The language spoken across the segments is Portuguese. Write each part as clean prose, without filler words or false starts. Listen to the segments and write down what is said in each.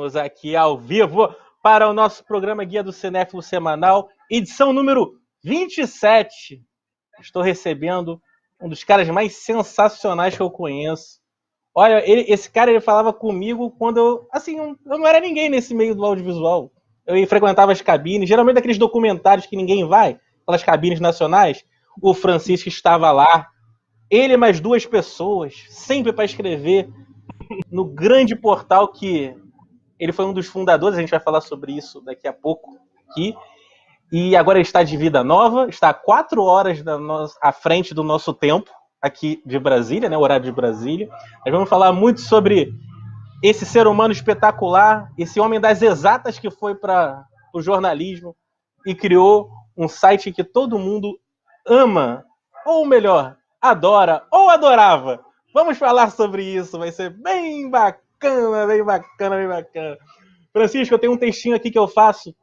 Estamos aqui ao vivo para o nosso programa Guia do Cinéfilo Semanal, edição número 27. Estou recebendo um dos caras mais sensacionais que eu conheço. Olha, esse cara ele falava comigo quando eu não era ninguém nesse meio do audiovisual. Eu frequentava as cabines, geralmente aqueles documentários que ninguém vai, aquelas cabines nacionais. O Francisco estava lá, ele e mais duas pessoas, sempre para escrever no grande portal que ele foi um dos fundadores, a gente vai falar sobre isso daqui a pouco aqui. E agora ele está de vida nova, está a 4 horas à frente do nosso tempo, aqui de Brasília, né, o horário de Brasília. Nós vamos falar muito sobre esse ser humano espetacular, esse homem das exatas que foi para o jornalismo e criou um site que todo mundo ama, ou melhor, adora ou adorava. Vamos falar sobre isso, vai ser bem bacana, bem bacana, bem bacana. Francisco, eu tenho um textinho aqui que eu faço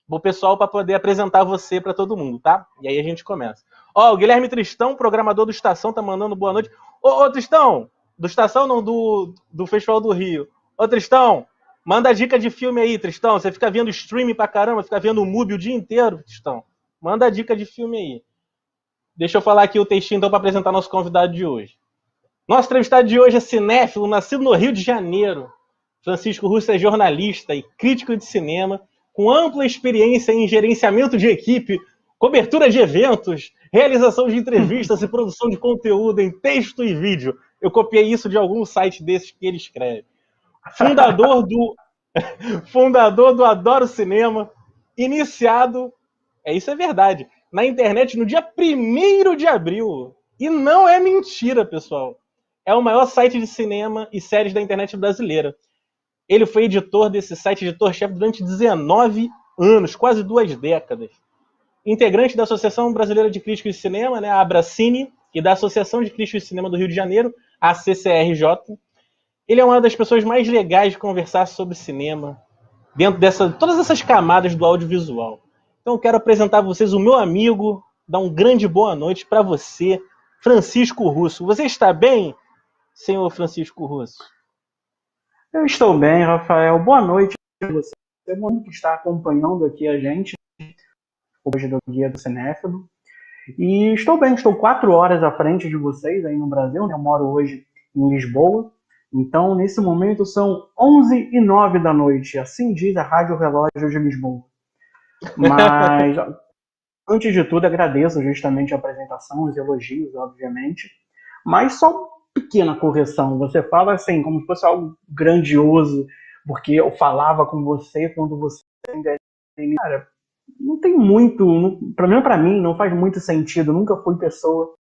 pro pessoal para poder apresentar você para todo mundo, tá? E aí a gente começa. Ó, o Guilherme Tristão, programador do Estação, tá mandando boa noite. Ô Tristão, do Estação não, do Festival do Rio. Ô Tristão, manda dica de filme aí, Tristão. Você fica vendo streaming pra caramba, fica vendo o MUBI o dia inteiro, Tristão. Manda dica de filme aí. Deixa eu falar aqui o textinho então para apresentar nosso convidado de hoje. Nosso entrevistado de hoje é cinéfilo, nascido no Rio de Janeiro. Francisco Russo é jornalista e crítico de cinema, com ampla experiência em gerenciamento de equipe, cobertura de eventos, realização de entrevistas e produção de conteúdo em texto e vídeo. Eu copiei isso de algum site desses que ele escreve. Fundador do Adoro Cinema, iniciado, isso é verdade, na internet no dia 1º de abril. E não é mentira, pessoal. É o maior site de cinema e séries da internet brasileira. Ele foi editor desse site, editor-chefe, durante 19 anos, quase 2 décadas. Integrante da Associação Brasileira de Críticos de Cinema, né, a Abracine, e da Associação de Críticos de Cinema do Rio de Janeiro, a CCRJ. Ele é uma das pessoas mais legais de conversar sobre cinema, dentro de todas essas camadas do audiovisual. Então eu quero apresentar a vocês o meu amigo, dar um grande boa noite para você, Francisco Russo. Você está bem, senhor Francisco Russo? Eu estou bem, Rafael. Boa noite a você. É bom que está acompanhando aqui a gente, hoje do Guia do Cinéfilo. E estou bem, estou 4 horas à frente de vocês aí no Brasil, né? Eu moro hoje em Lisboa. Então, nesse momento, são 11h09 da noite. Assim diz a Rádio Relógio de Lisboa. Mas, antes de tudo, agradeço justamente a apresentação, os elogios, obviamente. Mas só pequena correção. Você fala assim, como se fosse algo grandioso, porque eu falava com você quando você ainda era... Cara, não tem muito... Pelo menos pra mim, não faz muito sentido. Nunca fui pessoa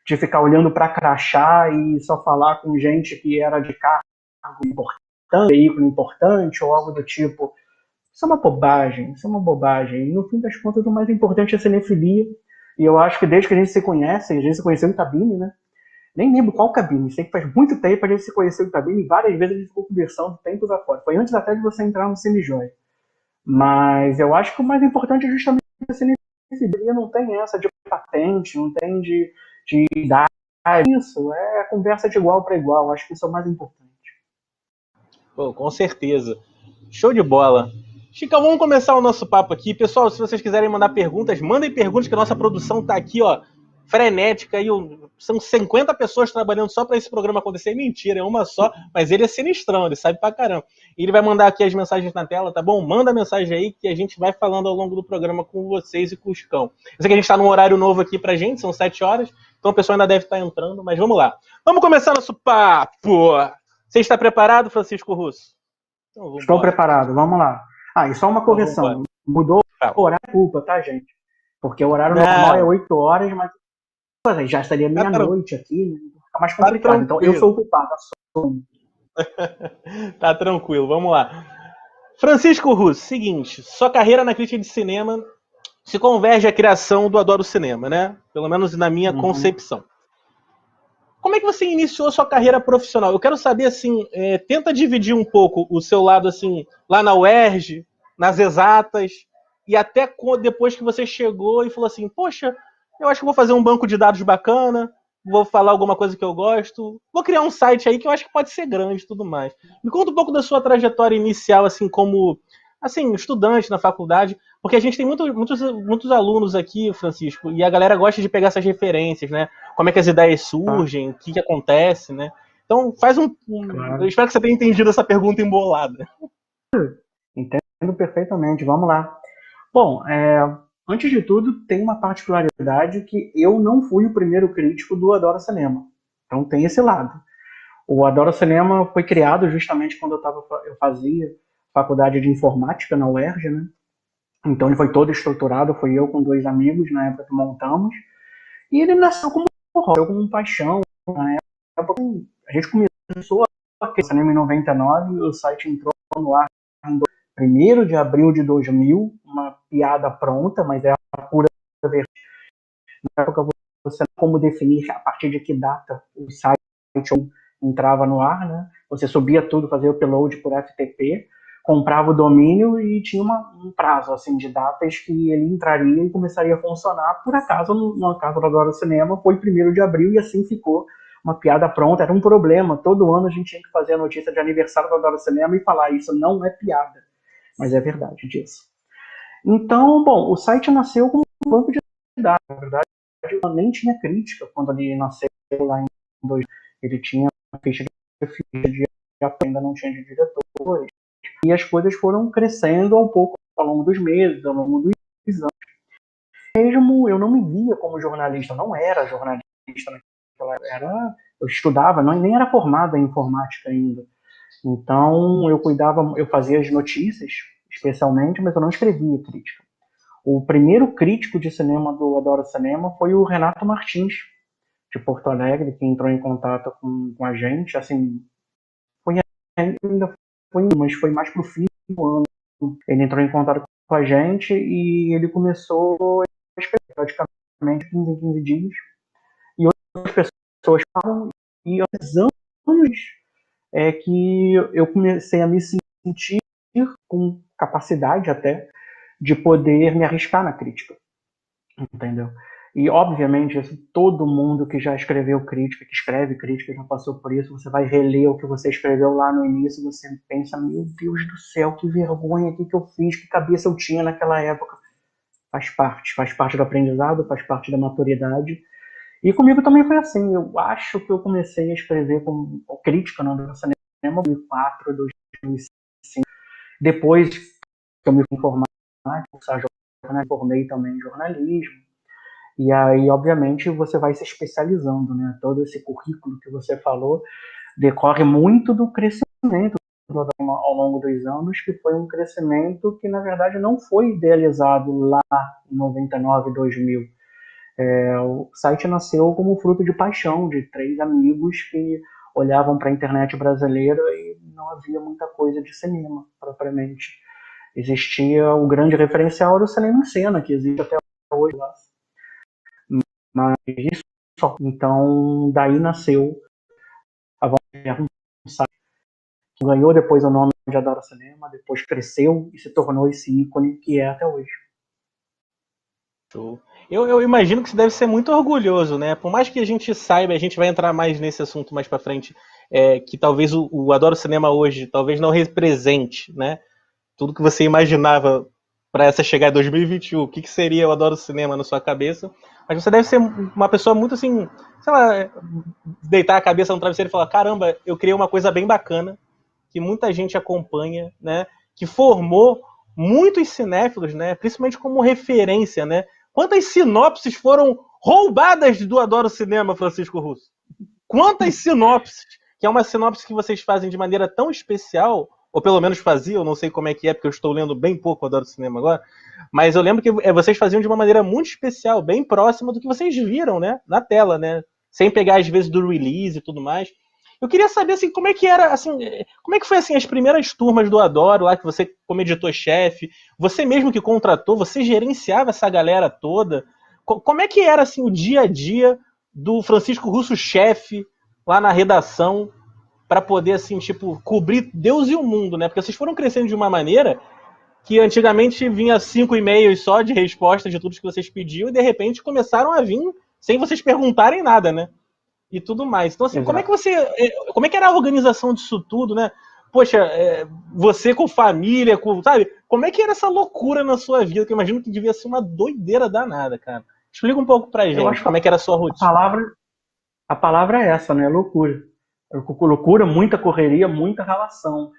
de ficar olhando pra crachá e só falar com gente que era de cargo importante, veículo importante ou algo do tipo. Isso é uma bobagem, isso é uma bobagem. E no fim das contas, o mais importante é a cinefilia. E eu acho que desde que a gente se conhece, a gente se conheceu em cabine, né? Nem lembro qual cabine, sei que faz muito tempo a gente se conheceu em cabine e várias vezes a gente ficou conversando tempos afora. Foi antes até de você entrar no Cinejoia. Mas eu acho que o mais importante é justamente a cinefilia. Não tem essa de patente, não tem de idade. Isso, é a conversa de igual para igual. Acho que isso é o mais importante. Pô, com certeza. Show de bola. Chicão, vamos começar o nosso papo aqui. Pessoal, se vocês quiserem mandar perguntas, mandem perguntas que a nossa produção tá aqui, ó, frenética. São 50 pessoas trabalhando só para esse programa acontecer. Mentira, é uma só, mas ele é sinistrão, ele sabe pra caramba. E ele vai mandar aqui as mensagens na tela, tá bom? Manda a mensagem aí que a gente vai falando ao longo do programa com vocês e com o Chicão. Eu sei que a gente tá num horário novo aqui pra gente, são 7 horas, então o pessoal ainda deve estar entrando, mas vamos lá. Vamos começar nosso papo! Você está preparado, Francisco Russo? Então, estou preparado, vamos lá. E só uma correção. Mudou o horário, culpa, tá, gente? Porque o horário normal é 8 horas, mas já estaria meia-noite aqui, fica mais complicado. Então eu sou o culpado. Tá tranquilo, vamos lá. Francisco Russo, seguinte, sua carreira na crítica de cinema se converge à criação do Adoro Cinema, né? Pelo menos na minha concepção. Como é que você iniciou a sua carreira profissional? Eu quero saber, assim, tenta dividir um pouco o seu lado, assim, lá na UERJ, nas exatas, e até depois que você chegou e falou assim, poxa, eu acho que vou fazer um banco de dados bacana, vou falar alguma coisa que eu gosto, vou criar um site aí que eu acho que pode ser grande e tudo mais. Me conta um pouco da sua trajetória inicial, assim, como assim, estudante na faculdade, porque a gente tem muitos alunos aqui, Francisco, e a galera gosta de pegar essas referências, né? Como é que as ideias surgem, o que acontece, né? Então, Claro. eu espero que você tenha entendido essa pergunta embolada. Entendo perfeitamente. Vamos lá. Bom, antes de tudo, tem uma particularidade que eu não fui o primeiro crítico do Adoro Cinema. Então tem esse lado. O Adoro Cinema foi criado justamente quando eu fazia faculdade de informática na UERJ, né? Então ele foi todo estruturado, fui eu com dois amigos na época que montamos. E ele nasceu como um hobby, como paixão. Na época a gente começou a criar cinema em 99, o site entrou no ar em 1º de abril de 2000, uma piada pronta, mas é a pura verdade. Na época você não como definir a partir de que data o site entrava no ar, né? Você subia tudo, fazia o upload por FTP, comprava o domínio e tinha um prazo assim de datas que ele entraria e começaria a funcionar. Por acaso, no caso do Adoro Cinema, foi 1º de abril e assim ficou uma piada pronta. Era um problema. Todo ano a gente tinha que fazer a notícia de aniversário do Adoro Cinema e falar isso não é piada, mas é verdade disso. Então, bom, o site nasceu como um banco de dados. Na verdade, nem tinha crítica quando ele nasceu lá em 2000. Ele tinha uma ficha de ainda não tinha de diretores. E as coisas foram crescendo um pouco ao longo dos meses, ao longo dos anos. Mesmo eu não me via como jornalista, eu não era jornalista naquela época. Eu estudava, nem era formado em informática ainda. Então eu fazia as notícias, especialmente, mas eu não escrevia crítica. O primeiro crítico de cinema do Adoro Cinema foi o Renato Martins, de Porto Alegre, que entrou em contato com a gente, assim, mas foi mais pro fim do ano. Ele entrou em contato com a gente e ele começou a escrever praticamente 15 em 15 dias. E outras pessoas falam, e aos anos é que eu comecei a me sentir com capacidade até de poder me arriscar na crítica, entendeu? E, obviamente, isso, todo mundo que já escreveu crítica, que escreve crítica, já passou por isso, você vai reler o que você escreveu lá no início e você pensa, meu Deus do céu, que vergonha, que eu fiz, que cabeça eu tinha naquela época. Faz parte do aprendizado, faz parte da maturidade. E comigo também foi assim, eu acho que eu comecei a escrever com crítica no cinema em 2004, 2005. Depois que eu me formei, me formei também em jornalismo. E aí, obviamente, você vai se especializando, né? Todo esse currículo que você falou decorre muito do crescimento ao longo dos anos, que foi um crescimento que, na verdade, não foi idealizado lá em 99, 2000. O site nasceu como fruto de paixão de 3 amigos que olhavam para a internet brasileira e não havia muita coisa de cinema, propriamente. Existia o grande referencial do cinema em cena, que existe até hoje lá. Mas isso só. Então, daí nasceu a vontade um site que ganhou depois o nome de Adoro Cinema, depois cresceu e se tornou esse ícone que é até hoje. Eu imagino que você deve ser muito orgulhoso, né? Por mais que a gente saiba, a gente vai entrar mais nesse assunto mais para frente, que talvez o Adoro Cinema hoje talvez não represente, né? Tudo que você imaginava para essa chegada em 2021, o que seria o Adoro Cinema na sua cabeça. Mas você deve ser uma pessoa muito assim, sei lá, deitar a cabeça no travesseiro e falar, caramba, eu criei uma coisa bem bacana, que muita gente acompanha, né? Que formou muitos cinéfilos, né? Principalmente como referência, né? Quantas sinopses foram roubadas do Adoro Cinema, Francisco Russo? Quantas sinopses? Que é uma sinopse que vocês fazem de maneira tão especial, ou pelo menos faziam, não sei como é que é, porque eu estou lendo bem pouco Adoro Cinema agora, mas eu lembro que vocês faziam de uma maneira muito especial, bem próxima do que vocês viram, né, na tela, né, sem pegar às vezes do release e tudo mais. Eu queria saber assim, como é que era, assim, como é que foi assim as primeiras turmas do Adoro lá que você como editor-chefe, você mesmo que contratou, você gerenciava essa galera toda? Como é que era assim o dia a dia do Francisco Russo chefe lá na redação para poder assim, tipo, cobrir Deus e o mundo, né? Porque vocês foram crescendo de uma maneira que antigamente vinha 5 e-mails só de resposta de tudo que vocês pediam e de repente começaram a vir sem vocês perguntarem nada, né? e tudo mais. Então, assim, Exato. como é que era a organização disso tudo, né? Poxa, você com família, sabe? Como é que era essa loucura na sua vida? Que eu imagino que devia ser uma doideira danada, cara. Explica um pouco pra Eu gente, acho que como é que era a sua rotina. a palavra é essa, né? Loucura. Loucura, muita correria, muita relação.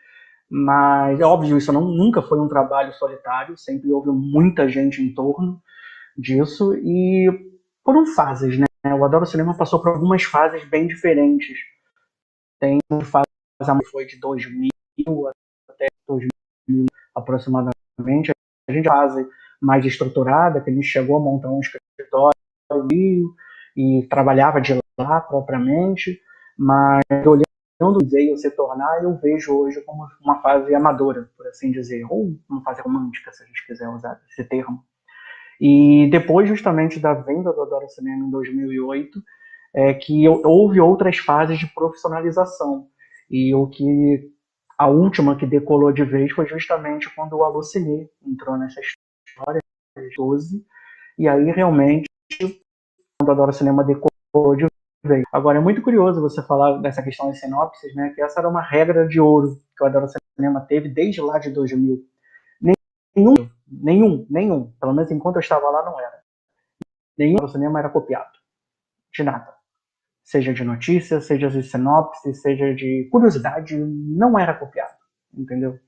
Mas é óbvio, isso nunca foi um trabalho solitário, sempre houve muita gente em torno disso e foram fases, né? O Adoro Cinema passou por algumas fases bem diferentes. Tem uma fase que foi de 2000 até 2000 aproximadamente. A gente fase mais estruturada, que a gente chegou a montar um escritório no Rio e trabalhava de lá propriamente, mas olhando o veio se tornar, eu vejo hoje como uma fase amadora, por assim dizer, ou uma fase romântica, se a gente quiser usar esse termo. E depois, justamente, da venda do Adoro Cinema em 2008, que houve outras fases de profissionalização. E a última que decolou de vez foi justamente quando o Alocine entrou nessa história, em 2012, e aí realmente, quando o Adoro Cinema decolou de vez. Agora, é muito curioso você falar dessa questão das sinopses, né, que essa era uma regra de ouro que o Adoro Cinema teve desde lá de 2000. Nenhum, pelo menos enquanto eu estava lá, não era. Nenhum Adoro Cinema era copiado, de nada. Seja de notícia, seja de sinopse, seja de curiosidade, não era copiado, entendeu?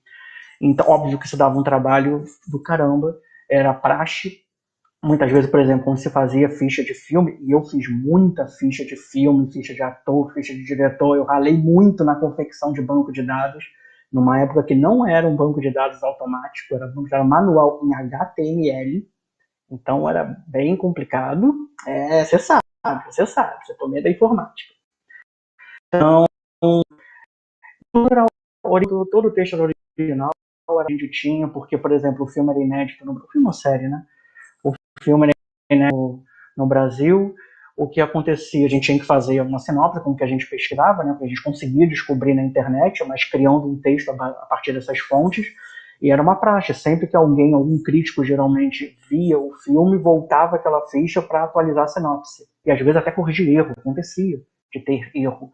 Então, óbvio que isso dava um trabalho do caramba, era praxe. Muitas vezes, por exemplo, quando se fazia ficha de filme, e eu fiz muita ficha de filme, ficha de ator, ficha de diretor, eu ralei muito na confecção de banco de dados, numa época que não era um banco de dados automático, era manual em HTML, então era bem complicado. Você sabe, você tomei da informática. Então, todo o texto era original, era onde tinha, porque, por exemplo, o filme era inédito, o filme ou série, né? O filme era inédito no Brasil, o que acontecia, a gente tinha que fazer uma sinopse com o que a gente pesquisava, né? Porque a gente conseguia descobrir na internet, mas criando um texto a partir dessas fontes, e era uma praxe, sempre que algum crítico geralmente via o filme, voltava aquela ficha para atualizar a sinopse, e às vezes até corrigir erro, acontecia de ter erro.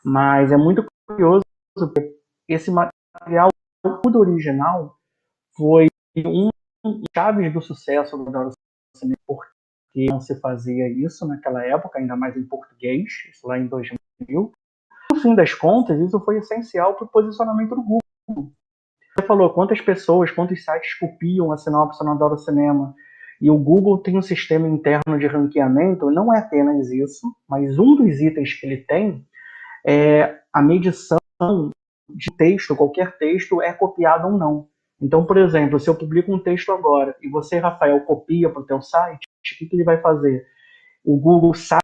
Mas é muito curioso porque esse material, tudo original, foi um dos chaves do sucesso do Adoro Cinema, porque não se fazia isso naquela época, ainda mais em português, isso lá em 2000. No fim das contas, isso foi essencial para o posicionamento do Google. Você falou quantas pessoas, quantos sites copiam a sinopse no Adoro Cinema, e o Google tem um sistema interno de ranqueamento, não é apenas isso, mas um dos itens que ele tem é a medição de texto, qualquer texto é copiado ou não. Então, por exemplo, se eu publico um texto agora e você, Rafael, copia para o teu site, o que ele vai fazer? O Google sabe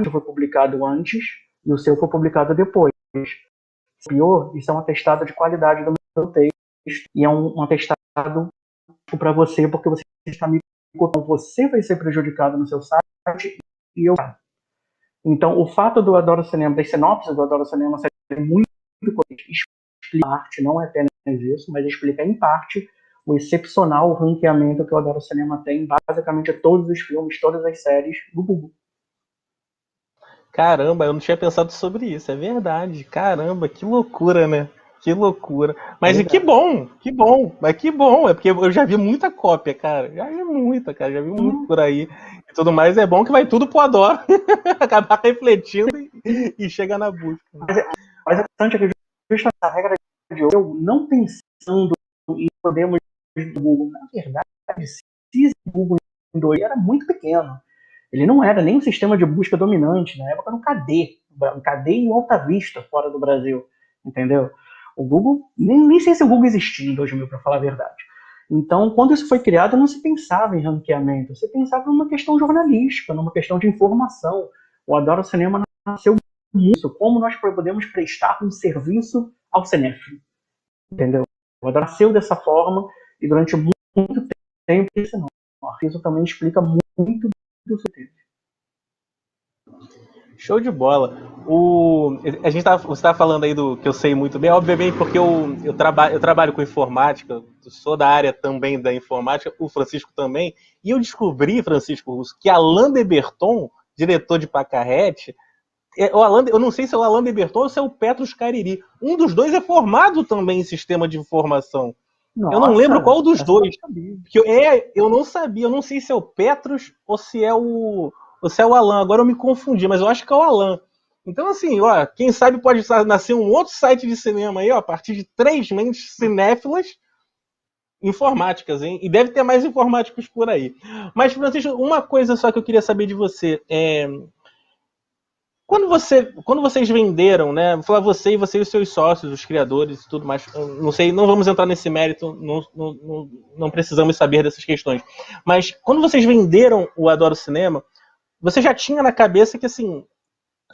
que foi publicado antes e o seu foi publicado depois. Se copiou, isso é um atestado de qualidade do meu texto e é um atestado para você, porque você está me copiando. Você vai ser prejudicado no seu site e eu. Então, o fato do Adoro Cinema, das sinopses do Adoro Cinema ser muito explica a arte, não é apenas isso, mas explica em parte o excepcional ranqueamento que o Adoro Cinema tem, basicamente todos os filmes, todas as séries do Google. Caramba, eu não tinha pensado sobre isso, é verdade. Caramba, que loucura, né? Que loucura. Mas Pois e que é. bom, que bom. Mas que bom, é porque eu já vi muita cópia, cara. Já vi muita, cara. Já vi muito por aí. E tudo mais, é bom que vai tudo pro Adoro. Acabar refletindo e chega na busca. Mas é interessante que justamente essa regra de eu não pensando em podemos do Google. Na verdade, se o Google era muito pequeno. Ele não era nem um sistema de busca dominante, na época era um KD e um Alta Vista fora do Brasil, entendeu? O Google, nem sei se o Google existia em 2000, para falar a verdade. Então, quando isso foi criado, não se pensava em ranqueamento, se pensava numa questão jornalística, numa questão de informação. O Adoro Cinema nasceu nisso, como nós podemos prestar um serviço ao cinéfilo, entendeu? O Adoro nasceu dessa forma e durante muito tempo isso não. Isso também explica muito do seu tempo. Show de bola. Você estava falando aí do que eu sei muito bem, obviamente, porque eu trabalho com informática, eu sou da área também da informática, o Francisco também, e eu descobri, Francisco Russo, que Alain de Berton, diretor de Pacarrete, o Alan, eu não sei se é o Alan de Berton ou se é o Petros Cariri. Um dos dois é formado também em sistema de informação. Eu não lembro Nossa, qual dos essa eu não dois. sabia. Porque eu não sabia, eu não sei se é o Petros ou se é o Alan. Agora eu me confundi, mas eu acho que é o Alan. Então, assim, ó, quem sabe pode nascer um outro site de cinema aí, ó, a partir de 3 mentes cinéfilas informáticas, hein? E deve ter mais informáticos por aí. Mas, Francisco, uma coisa só que eu queria saber de você. Quando vocês venderam, né? Vou falar você e os seus sócios, os criadores e tudo mais. Não sei, não vamos entrar nesse mérito, não precisamos saber dessas questões. Mas quando vocês venderam o Adoro Cinema, você já tinha na cabeça que assim,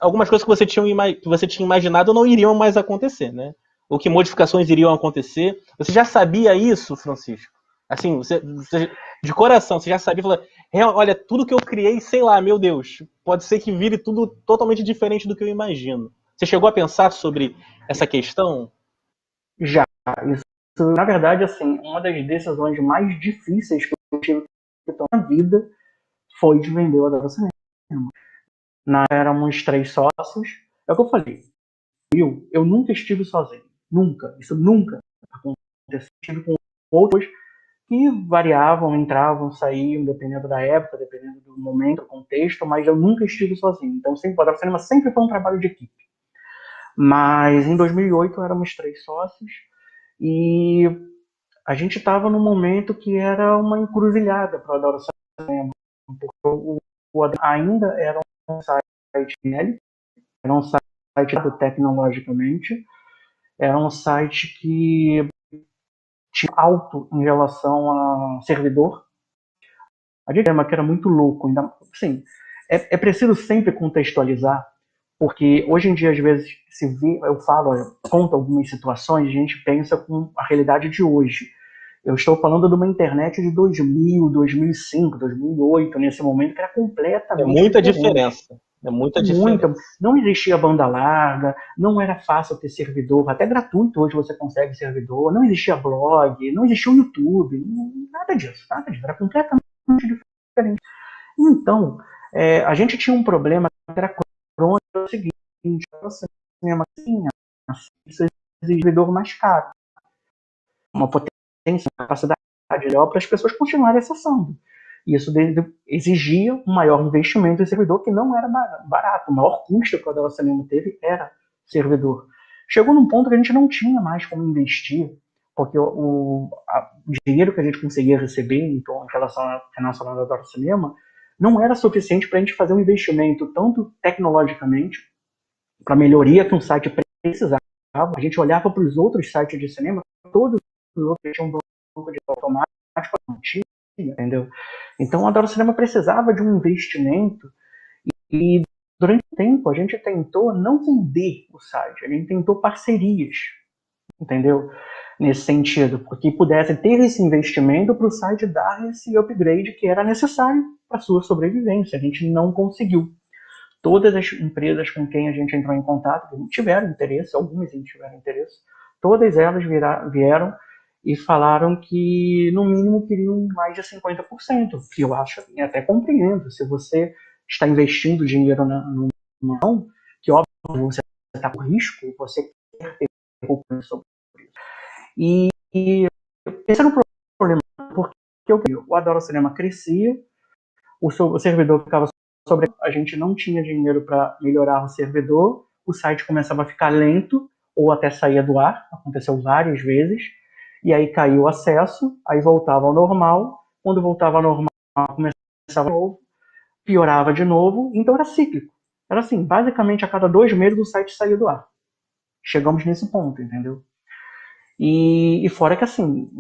algumas coisas que você tinha imaginado não iriam mais acontecer, né? Ou que modificações iriam acontecer. Você já sabia isso, Francisco? Assim, de coração, você já sabia, falou, olha, tudo que eu criei, sei lá, meu Deus, pode ser que vire tudo totalmente diferente do que eu imagino. Você chegou a pensar sobre essa questão? Já. Isso, na verdade, assim, uma das decisões mais difíceis que eu tive que tomar na vida foi de vender o Adoro Cinema. Éramos 3 sócios. É o que eu falei. Eu nunca estive sozinho. Nunca. Isso nunca aconteceu. Estive com outros que variavam, entravam, saíam, dependendo da época, dependendo do momento, do contexto, mas eu nunca estive sozinho. Então, o Adoro Cinema sempre foi um trabalho de equipe. Mas em 2008 éramos 3 sócios e a gente estava num momento que era uma encruzilhada para o Adoro Cinema, porque o ainda era um site nele, era um site tecnologicamente, era um site que tinha alto em relação a servidor. A gente que era muito louco, ainda assim, é preciso sempre contextualizar, porque hoje em dia às vezes se vê, eu falo, eu conto algumas situações, a gente pensa com a realidade de hoje. Eu estou falando de uma internet de 2000, 2005, 2008, nesse momento que era É completamente muita diferente. diferença. É muita Muita. diferença. Não existia banda larga, não era fácil ter servidor, até gratuito hoje você consegue servidor, não existia blog, não existia o YouTube, nada disso, era completamente diferente. Então, a gente tinha um problema que era crônico, era o seguinte, o cinema tinha servidor mais caro, uma potência, uma capacidade melhor para as pessoas continuarem acessando. Isso exigia um maior investimento em servidor que não era barato. O maior custo que o Adoro Cinema teve era servidor. Chegou num ponto que a gente não tinha mais como investir, porque o dinheiro que a gente conseguia receber em relação ao Adoro Cinema não era suficiente para a gente fazer um investimento tanto tecnologicamente, para a melhoria que um site precisava. A gente olhava para os outros sites de cinema, todos os outros tinham um banco de automático, não tinha, entendeu? Então o Adoro Cinema precisava de um investimento e durante o tempo a gente tentou não vender o site, a gente tentou parcerias, entendeu? Nesse sentido, porque pudesse ter esse investimento para o site dar esse upgrade que era necessário para a sua sobrevivência. A gente não conseguiu. Todas as empresas com quem a gente entrou em contato tiveram interesse, algumas tiveram interesse, todas elas vieram e falaram que no mínimo queriam mais de 50%, que eu acho e até compreendo. Se você está investindo dinheiro numa mão, que óbvio você está com risco, você quer ter recurso sobre isso. E esse era um problema, porque o Adoro Cinema crescia, o servidor ficava sobre, a gente não tinha dinheiro para melhorar o servidor, o site começava a ficar lento ou até saía do ar, aconteceu várias vezes, e aí caiu o acesso, aí voltava ao normal, quando voltava ao normal começava de novo, piorava de novo, então era cíclico. Era assim, basicamente a cada 2 meses o site saía do ar. Chegamos nesse ponto, entendeu? E fora que assim,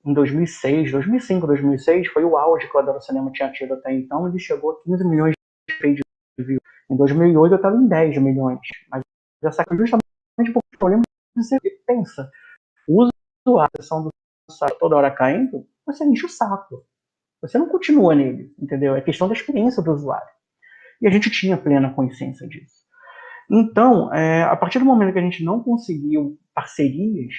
em 2006, 2005, 2006 foi o auge que o Adoro Cinema tinha tido até então, ele chegou a 15 milhões de page views. Em 2008 eu estava em 10 milhões, mas já saiu justamente porque o problema você pensa, o usuário, a sessão do site toda hora caindo, você enche o saco. Você não continua nele, entendeu? É questão da experiência do usuário. E a gente tinha plena consciência disso. Então, a partir do momento que a gente não conseguiu parcerias,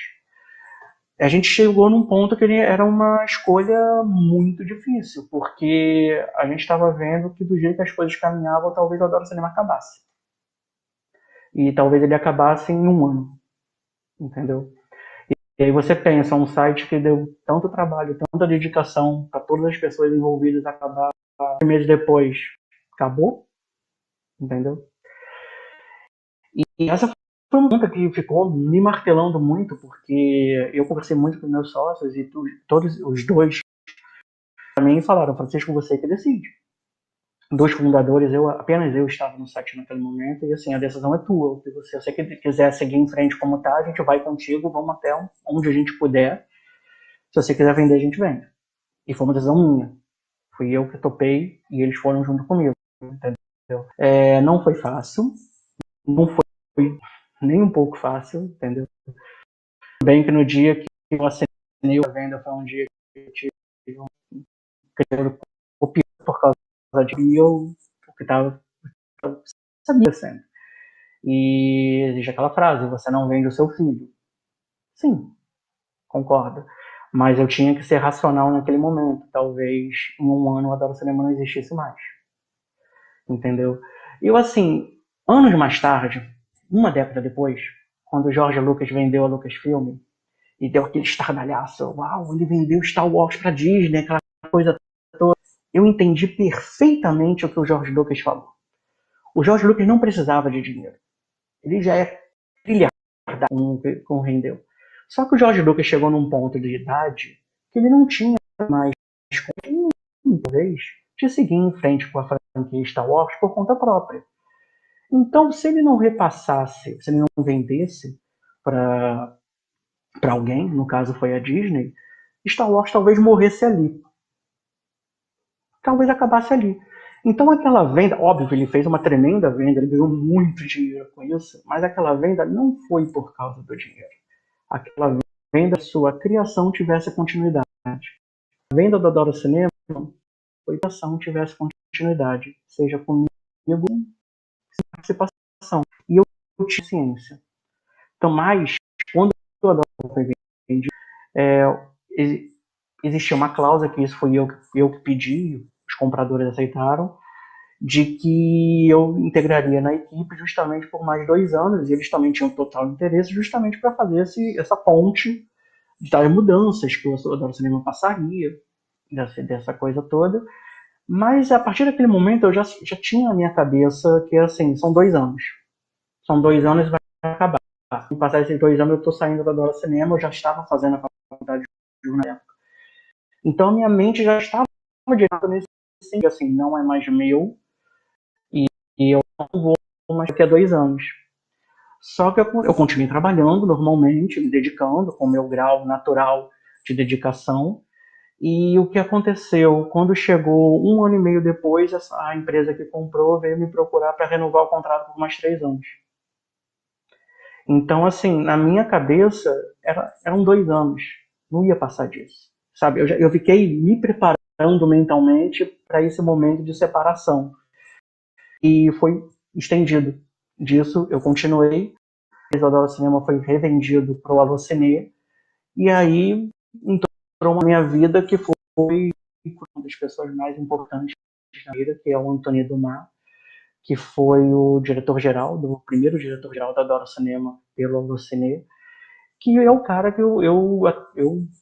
a gente chegou num ponto que era uma escolha muito difícil, porque a gente estava vendo que do jeito que as coisas caminhavam, talvez o Adoro Cinema acabasse. e talvez ele acabasse em 1 ano, entendeu? E aí você pensa, um site que deu tanto trabalho, tanta dedicação para todas as pessoas envolvidas acabar 3 meses depois, acabou, entendeu? E essa foi uma pergunta que ficou me martelando muito, porque eu conversei muito com meus sócios e todos os dois também falaram, Francisco, você que decide. 2 fundadores, apenas eu estava no site naquele momento, e assim, a decisão é tua. Se você quiser seguir em frente como tá, a gente vai contigo, vamos até onde a gente puder. Se você quiser vender, a gente vende. E foi uma decisão minha. Fui eu que topei e eles foram junto comigo, entendeu? Não foi fácil, não foi nem um pouco fácil, entendeu? Bem que no dia que eu assinei a venda foi um dia que eu tive um criador por causa de eu, porque estava sabia sendo. E existe aquela frase, você não vende o seu filho. Sim, concordo. Mas eu tinha que ser racional naquele momento. Talvez em 1 ano o Adoro Cinema não existisse mais. Entendeu? E eu, assim, anos mais tarde, 1 década depois, quando o George Lucas vendeu a Lucasfilm e deu aquele estardalhaço, uau, ele vendeu Star Wars pra Disney, aquela coisa toda, eu entendi perfeitamente o que o George Lucas falou. O George Lucas não precisava de dinheiro. Ele já é trilhado com o rendeu. Só que o George Lucas chegou num ponto de idade que ele não tinha mais vez de seguir em frente com a franquia Star Wars por conta própria. Então, se ele não repassasse, se ele não vendesse para alguém, no caso foi a Disney, Star Wars talvez morresse ali. Talvez acabasse ali. Então aquela venda, óbvio, ele fez uma tremenda venda, ele ganhou muito dinheiro com isso, mas aquela venda não foi por causa do dinheiro. Aquela venda, sua criação tivesse continuidade. A venda do Adoro Cinema foi que a criação tivesse continuidade, seja comigo, sem participação. E eu tinha ciência. Então, mas, quando o Adoro foi vendido, existia uma cláusula, que isso foi eu que pedi, os compradores aceitaram, de que eu integraria na equipe justamente por mais 2 anos, e eles também tinham total interesse justamente para fazer essa ponte das mudanças que o Adoro Cinema passaria, dessa coisa toda. Mas a partir daquele momento eu já tinha na minha cabeça que assim, são 2 anos. São 2 anos e vai acabar. Em passar esses 2 anos eu estou saindo do Adoro Cinema, eu já estava fazendo a faculdade de jornalismo na época. Então minha mente já estava direto nesse sentido, assim, não é mais meu, e eu não vou mais daqui a 2 anos. Só que eu continuei trabalhando normalmente, me dedicando com o meu grau natural de dedicação. E o que aconteceu? Quando chegou 1 ano e meio depois, a empresa que comprou veio me procurar para renovar o contrato por mais 3 anos. Então, assim, na minha cabeça, eram 2 anos. Não ia passar disso. Sabe? Eu fiquei me preparando mentalmente para esse momento de separação. E foi estendido. Disso, eu continuei. O Adoro Cinema foi revendido para o Alocine. E aí entrou na minha vida, que foi uma das pessoas mais importantes da vida, que é o Anthony Dumas, que foi o diretor-geral, o primeiro diretor-geral da Adoro Cinema pelo Alocine, que é o cara que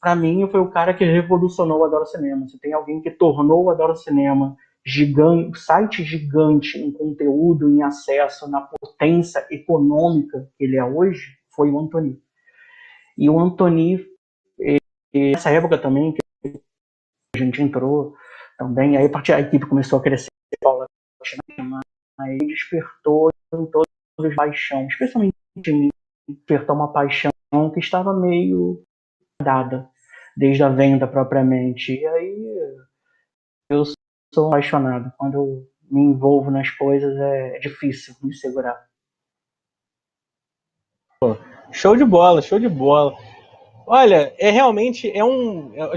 para mim, foi o cara que revolucionou o Adoro Cinema. Se tem alguém que tornou o Adoro Cinema gigante, site gigante em conteúdo, em acesso, na potência econômica que ele é hoje, foi o Anthony. E o Anthony, nessa época também, que a gente entrou também, aí a equipe começou a crescer, aí despertou em todos os paixão, especialmente em mim, despertou uma paixão que estava meio dada, desde a venda propriamente. E aí eu sou apaixonado. Quando eu me envolvo nas coisas, é difícil me segurar. Show de bola, show de bola. Olha, realmente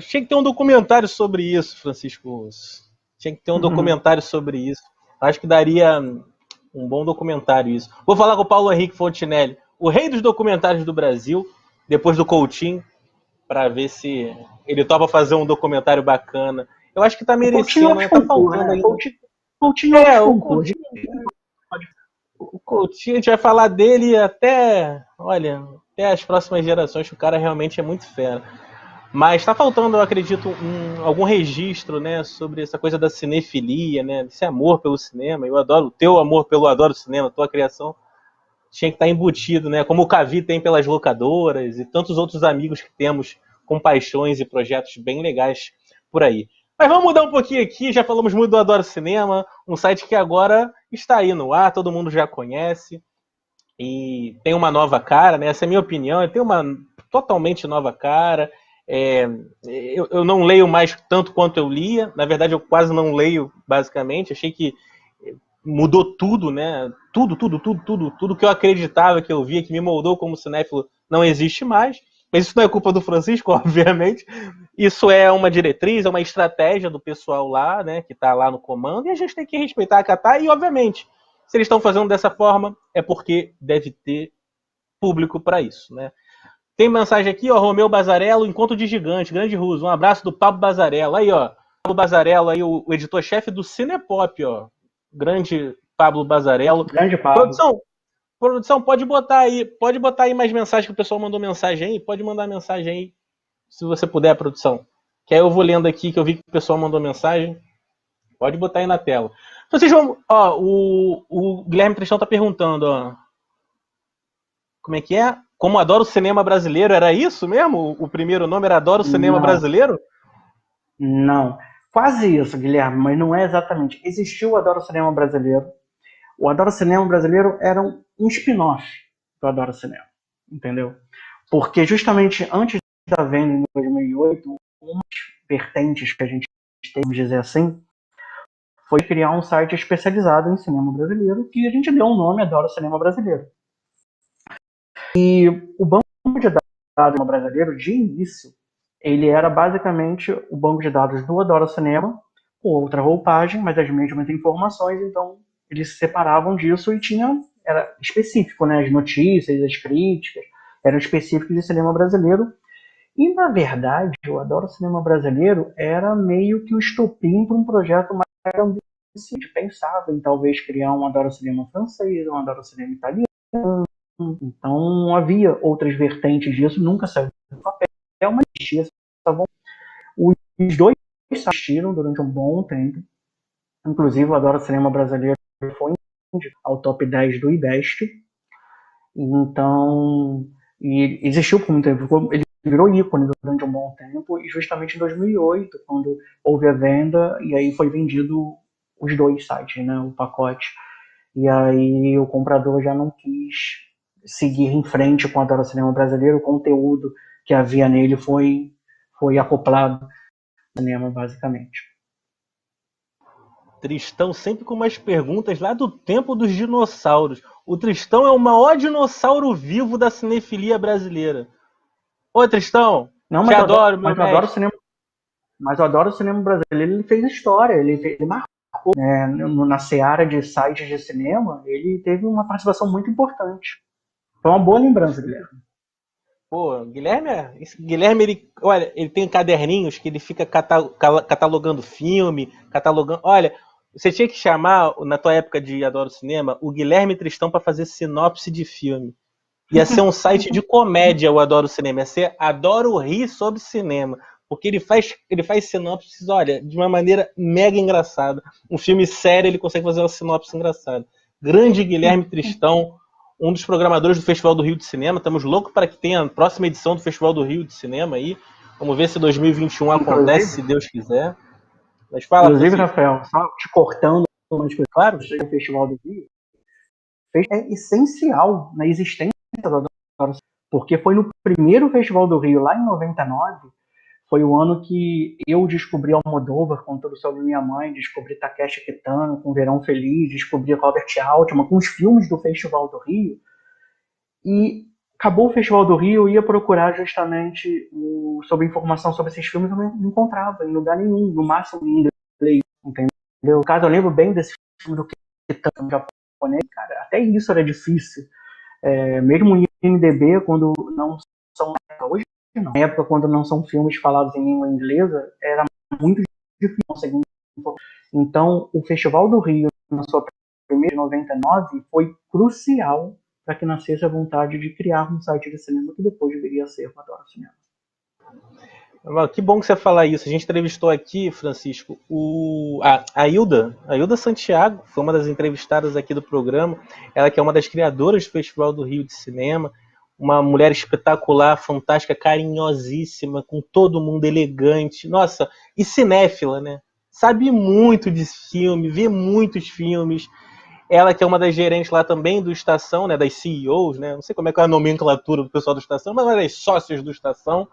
tinha que ter um documentário sobre isso, Francisco. Tinha que ter um documentário sobre isso. Acho que daria um bom documentário isso. Vou falar com o Paulo Henrique Fontinelli, o rei dos documentários do Brasil, depois do Coutinho, para ver se ele topa fazer um documentário bacana. Eu acho que tá merecendo, né? Tá faltando aí. Coutinho é o Coutinho. Coutinho, a gente vai falar dele até, olha, até as próximas gerações, que o cara realmente é muito fera. Mas tá faltando, eu acredito, algum registro, né, sobre essa coisa da cinefilia, né, esse amor pelo cinema. Eu adoro, o teu amor pelo adoro cinema, tua criação tinha que estar embutido, né, como o Cavi tem pelas locadoras e tantos outros amigos que temos com paixões e projetos bem legais por aí. Mas vamos mudar um pouquinho aqui, já falamos muito do Adoro Cinema, um site que agora está aí no ar, todo mundo já conhece e tem uma nova cara, né? Essa é a minha opinião, ele tem uma totalmente nova cara. É, eu não leio mais tanto quanto eu lia, na verdade eu quase não leio, basicamente, achei que mudou tudo, né? Tudo que eu acreditava, que eu via, que me moldou como cinéfilo, não existe mais. Mas isso não é culpa do Francisco, obviamente. Isso é uma diretriz, é uma estratégia do pessoal lá, né? Que está lá no comando, e a gente tem que respeitar, acatar, e obviamente, se eles estão fazendo dessa forma, é porque deve ter público para isso, né? Tem mensagem aqui, ó, Romeu Bazarello, Encontro de Gigante, Grande Russo. Um abraço do Pablo Bazarello. Aí, ó, Pablo Bazarello, aí, o editor-chefe do Cinepop, ó. Grande Pablo Bazarello. Grande Pablo. Produção, pode botar aí mais mensagem, que o pessoal mandou mensagem aí. Pode mandar mensagem aí, se você puder, produção. Que aí eu vou lendo aqui, que eu vi que o pessoal mandou mensagem. Pode botar aí na tela. Vocês vão, ó, o Guilherme Tristão tá perguntando, ó. Como é que é? Como Adoro o Cinema Brasileiro, era isso mesmo? O primeiro nome era Adoro o Cinema Brasileiro? Não. Quase isso, Guilherme, mas não é exatamente. Existiu o Adoro Cinema Brasileiro. O Adoro Cinema Brasileiro era um spin-off do Adoro Cinema, entendeu? Porque justamente antes da venda em 2008, uma das vertentes que a gente tem, vamos dizer assim, foi criar um site especializado em cinema brasileiro, que a gente deu um nome, Adoro Cinema Brasileiro. E o banco de dados brasileiro, de início, ele era basicamente o banco de dados do Adoro Cinema, com outra roupagem, mas as mesmas informações, então eles se separavam disso e era específico, né? As notícias, as críticas, eram específicos de cinema brasileiro. E, na verdade, o Adoro Cinema Brasileiro era meio que o estopim para um projeto mais ambicioso. A gente pensava em talvez criar um Adoro Cinema francês, um Adoro Cinema italiano. Então, havia outras vertentes disso, nunca saiu do papel, mas existia essa vontade. Os dois assistiram durante um bom tempo. Inclusive, o Adoro Cinema Brasileiro foi ao top 10 do IBEST. Então, e existiu por muito tempo. Ele virou ícone durante um bom tempo. E justamente em 2008, quando houve a venda, e aí foi vendido os dois sites, né, o pacote. E aí o comprador já não quis seguir em frente com o Adoro Cinema Brasileiro. O conteúdo que havia nele foi acoplado ao cinema, basicamente. Tristão sempre com umas perguntas lá do tempo dos dinossauros. O Tristão é o maior dinossauro vivo da cinefilia brasileira. Ô, Tristão, Não, te adoro, meu mas eu mestre. adoro o cinema. Mas eu adoro o cinema brasileiro. Ele fez história, ele marcou. Na seara de sites de cinema, ele teve uma participação muito importante. Foi uma boa lembrança, Guilherme. Pô, Guilherme, olha, ele tem caderninhos que ele fica catalogando filme, catalogando. Olha, você tinha que chamar, na tua época de Adoro Cinema, o Guilherme Tristão para fazer sinopse de filme. Ia ser um site de comédia, o Adoro Cinema. Ia ser Adoro Rir sobre Cinema. Porque ele faz sinopses, olha, de uma maneira mega engraçada. Um filme sério, ele consegue fazer uma sinopse engraçada. Grande Guilherme Tristão, um dos programadores do Festival do Rio de Cinema. Estamos loucos para que tenha a próxima edição do Festival do Rio de Cinema aí. Vamos ver se 2021 acontece, se Deus quiser. Mas fala, inclusive, Francisco. Rafael, só te cortando umas coisas. Claro. O Festival do Rio é essencial na existência do Adoro Cinema, porque foi no primeiro Festival do Rio, lá em 99, foi o ano que eu descobri Almodóvar com Tudo Sobre Minha Mãe, descobri Takeshi Kitano com Verão Feliz, descobri Robert Altman com os filmes do Festival do Rio. E acabou o Festival do Rio, eu ia procurar justamente sobre informação sobre esses filmes, eu não encontrava em lugar nenhum, no máximo em inglês, entendeu? No caso, eu lembro bem desse filme do Kitano japonês, cara, até isso era difícil. Mesmo no IMDb, quando não são... Hoje não. Na época, quando não são filmes falados em língua inglesa, era muito difícil conseguir informação. Então, o Festival do Rio, na sua primeiro de 99 foi crucial para que nascesse a vontade de criar um site de cinema que depois viria a ser o Adoro Cinema. Que bom que você fala isso. A gente entrevistou aqui, Francisco, a Hilda Santiago, foi uma das entrevistadas aqui do programa. Ela que é uma das criadoras do Festival do Rio de Cinema, uma mulher espetacular, fantástica, carinhosíssima, com todo mundo elegante. Nossa, e cinéfila, né? Sabe muito de filme, vê muitos filmes. Ela que é uma das gerentes lá também do Estação, né? Das CEOs, né? Não sei como é que é a nomenclatura do pessoal do Estação, mas uma das sócias do Estação.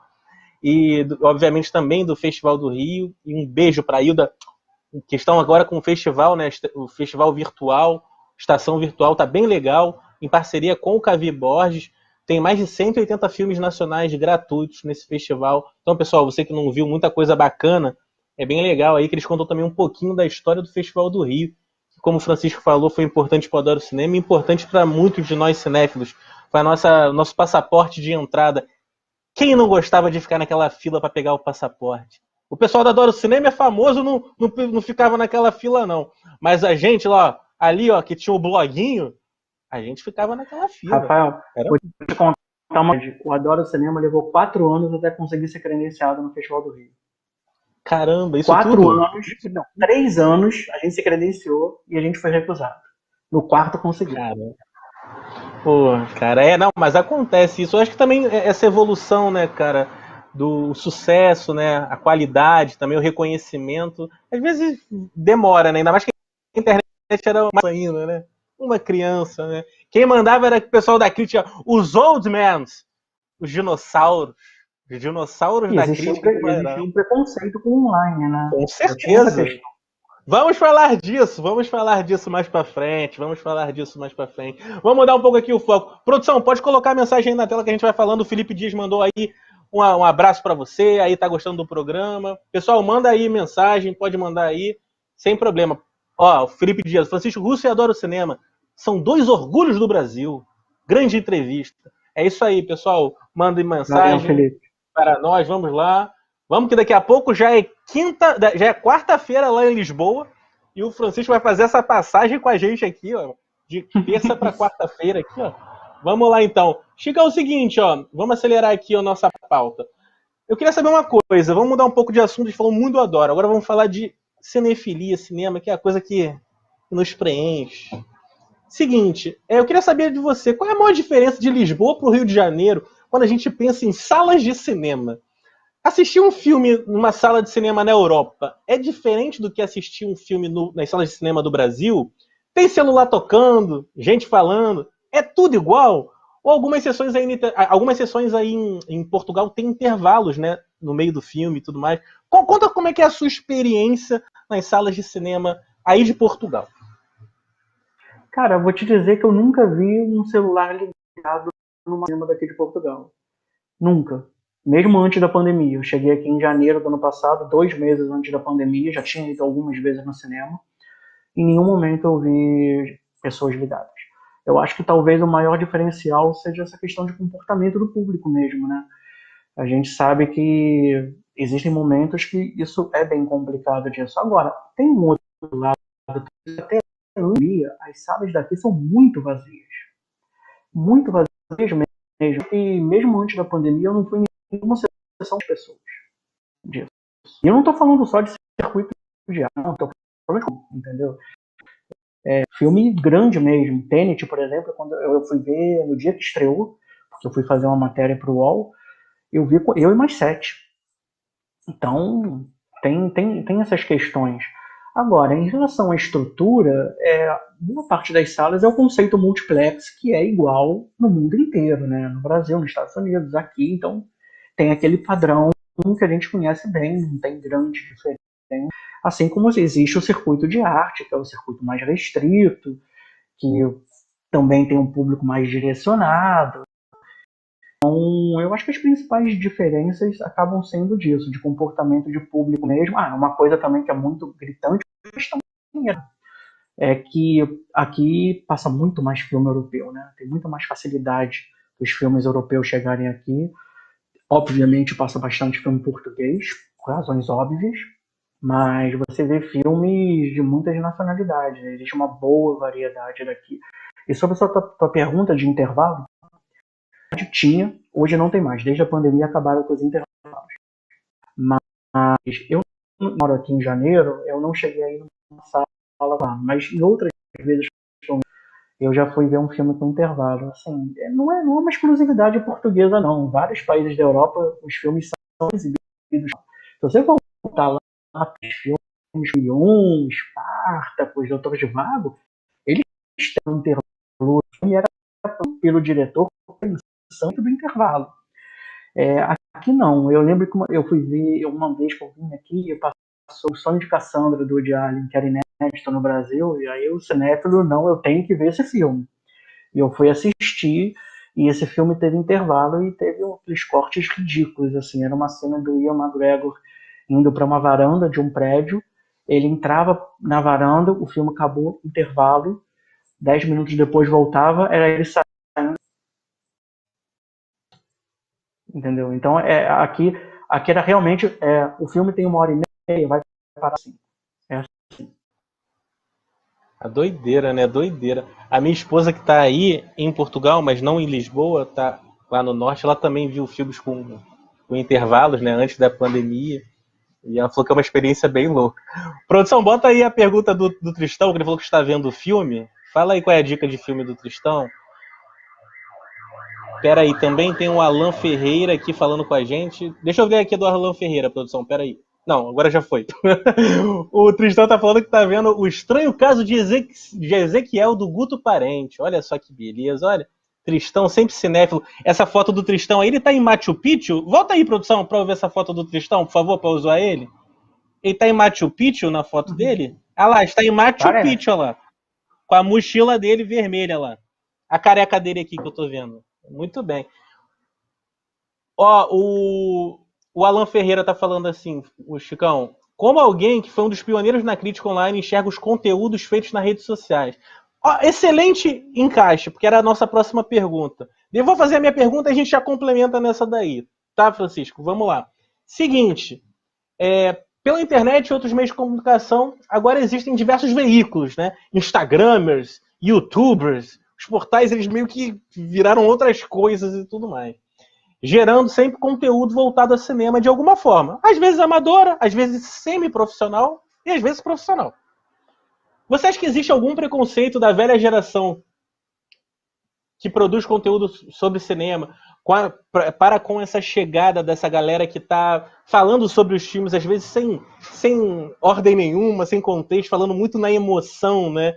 E, obviamente, também do Festival do Rio. E um beijo para a Hilda. Questão agora com o festival, né? O festival virtual, Estação Virtual, tá bem legal, em parceria com o Cavi Borges. Tem mais de 180 filmes nacionais gratuitos nesse festival. Então, pessoal, você que não viu muita coisa bacana, é bem legal aí que eles contam também um pouquinho da história do Festival do Rio. Que, como o Francisco falou, foi importante para o Adoro Cinema e importante para muitos de nós cinéfilos. Foi nosso passaporte de entrada. Quem não gostava de ficar naquela fila para pegar o passaporte? O pessoal da Adoro Cinema é famoso, não ficava naquela fila, não. Mas a gente lá, ali, ó, que tinha o bloguinho, a gente ficava naquela fila. Rafael, vou te contar uma coisa. O Adoro Cinema levou 4 anos até conseguir ser credenciado no Festival do Rio. Caramba, isso 4 tudo? anos, não, 3 anos a gente se credenciou e a gente foi recusado. No quarto conseguiu. Caramba. Pô, cara, não, mas acontece isso. Eu acho que também essa evolução, né, cara, do sucesso, né, a qualidade, também o reconhecimento, às vezes demora, né, ainda mais que a internet era mais ainda, né, uma criança, né, quem mandava era o pessoal da crítica, os old men, os dinossauros da crítica. Existia um preconceito com o online, né? Com certeza. Vamos falar disso mais pra frente. Vamos mudar um pouco aqui o foco. Produção, pode colocar a mensagem aí na tela que a gente vai falando. O Felipe Dias mandou aí um abraço pra você, aí tá gostando do programa. Pessoal, manda aí mensagem, pode mandar aí, sem problema. Ó, o Felipe Dias, Francisco Russo e Adoro Cinema. São 2 orgulhos do Brasil. Grande entrevista. É isso aí, pessoal. Mandem mensagem para nós, vamos lá. Vamos que daqui a pouco já é quarta-feira lá em Lisboa e o Francisco vai fazer essa passagem com a gente aqui, ó, de terça para quarta-feira aqui, ó. Vamos lá então. Chica, é o seguinte, ó, vamos acelerar aqui a nossa pauta. Eu queria saber uma coisa, vamos mudar um pouco de assunto, a gente falou muito do Adoro. Agora vamos falar de cinefilia, cinema, que é a coisa que nos preenche. Seguinte, eu queria saber de você, qual é a maior diferença de Lisboa para o Rio de Janeiro quando a gente pensa em salas de cinema? Assistir um filme numa sala de cinema na Europa é diferente do que assistir um filme nas salas de cinema do Brasil? Tem celular tocando, gente falando, é tudo igual? Ou algumas sessões aí em Portugal tem intervalos, né, no meio do filme e tudo mais. Conta como é que é a sua experiência nas salas de cinema aí de Portugal. Cara, eu vou te dizer que eu nunca vi um celular ligado numa cinema daqui de Portugal. Nunca. Mesmo antes da pandemia. Eu cheguei aqui em janeiro do ano passado, 2 meses antes da pandemia, já tinha ido algumas vezes no cinema. Em nenhum momento eu vi pessoas ligadas. Eu acho que talvez o maior diferencial seja essa questão de comportamento do público mesmo, né? A gente sabe que existem momentos que isso é bem complicado disso. Agora, tem um outro lado, até as salas daqui são muito vazias. Muito vazias mesmo. E mesmo antes da pandemia, eu não fui em nenhuma sessão de pessoas disso. E eu não estou falando só de circuito de arte, não, estou falando de, entendeu? Filme grande mesmo. Tenet, por exemplo, quando eu fui ver no dia que estreou, porque eu fui fazer uma matéria para o UOL, eu vi eu e mais 7. Então, tem essas questões. Agora, em relação à estrutura, boa parte das salas é o conceito multiplex, que é igual no mundo inteiro, né? No Brasil, nos Estados Unidos, aqui. Então, tem aquele padrão que a gente conhece bem, não tem grande diferença. Assim como existe o circuito de arte, que é o circuito mais restrito, que também tem um público mais direcionado. Então, eu acho que as principais diferenças acabam sendo disso, de comportamento de público mesmo. Uma coisa também que é muito gritante é que aqui passa muito mais filme europeu, né? Tem muito mais facilidade dos filmes europeus chegarem aqui. Obviamente passa bastante filme português, por razões óbvias, mas você vê filmes de muitas nacionalidades, né? Existe uma boa variedade daqui. E sobre a tua pergunta de intervalo, tinha, hoje não tem mais, desde a pandemia acabaram com os intervalos. Mas eu moro aqui em Janeiro, eu não cheguei aí numa sala lá, mas em outras vezes eu já fui ver um filme com intervalo. Assim, não é uma exclusividade portuguesa, não. Em vários países da Europa, os filmes são exibidos. Se você voltar lá para os filmes Mion, Spartacus, Doutor Zhivago, eles têm um intervalo. O filme era pelo diretor santo do intervalo. Aqui não. Eu lembro que eu fui ver uma vez que eu vim aqui, eu passou o Sonho de Cassandra do Woody Allen, que era inédito no Brasil, e aí o cinéfilo, não, eu tenho que ver esse filme. E eu fui assistir, e esse filme teve intervalo e teve aqueles cortes ridículos, assim, era uma cena do Ian McGregor indo para uma varanda de um prédio, ele entrava na varanda, o filme acabou, intervalo, 10 minutos depois voltava, era ele saindo. Entendeu? Então, aqui era realmente, o filme tem 1h30, vai parar assim. É assim. A doideira, né? Doideira. A minha esposa que tá aí em Portugal, mas não em Lisboa, tá lá no norte, ela também viu filmes com intervalos, né? Antes da pandemia. E ela falou que é uma experiência bem louca. Produção, bota aí a pergunta do Tristão, que ele falou que está vendo o filme. Fala aí qual é a dica de filme do Tristão. Pera aí, também tem o Alan Ferreira aqui falando com a gente. Deixa eu ver aqui do Alan Ferreira, produção, pera aí. Não, agora já foi. O Tristão tá falando que tá vendo o estranho caso de Ezequiel do Guto Parente. Olha só que beleza, olha. Tristão, sempre cinéfilo. Essa foto do Tristão aí, ele tá em Machu Picchu? Volta aí, produção, pra eu ver essa foto do Tristão, por favor, pra eu usar ele. Ele tá em Machu Picchu na foto dele? Ah lá, está em Machu Picchu, olha lá. Com a mochila dele vermelha lá. A careca dele aqui que eu tô vendo. Muito bem. Ó, o Alan Ferreira tá falando assim, o Chicão, como alguém que foi um dos pioneiros na crítica online enxerga os conteúdos feitos nas redes sociais? Ó, excelente encaixe, porque era a nossa próxima pergunta. Eu vou fazer a minha pergunta e a gente já complementa nessa daí. Tá, Francisco? Vamos lá. Seguinte, pela internet e outros meios de comunicação, agora existem diversos veículos, né? Instagramers, YouTubers, os portais eles meio que viraram outras coisas e tudo mais, gerando sempre conteúdo voltado a cinema de alguma forma. Às vezes amadora, às vezes semi-profissional e às vezes profissional. Você acha que existe algum preconceito da velha geração que produz conteúdo sobre cinema para com essa chegada dessa galera que está falando sobre os filmes, às vezes sem ordem nenhuma, sem contexto, falando muito na emoção, né?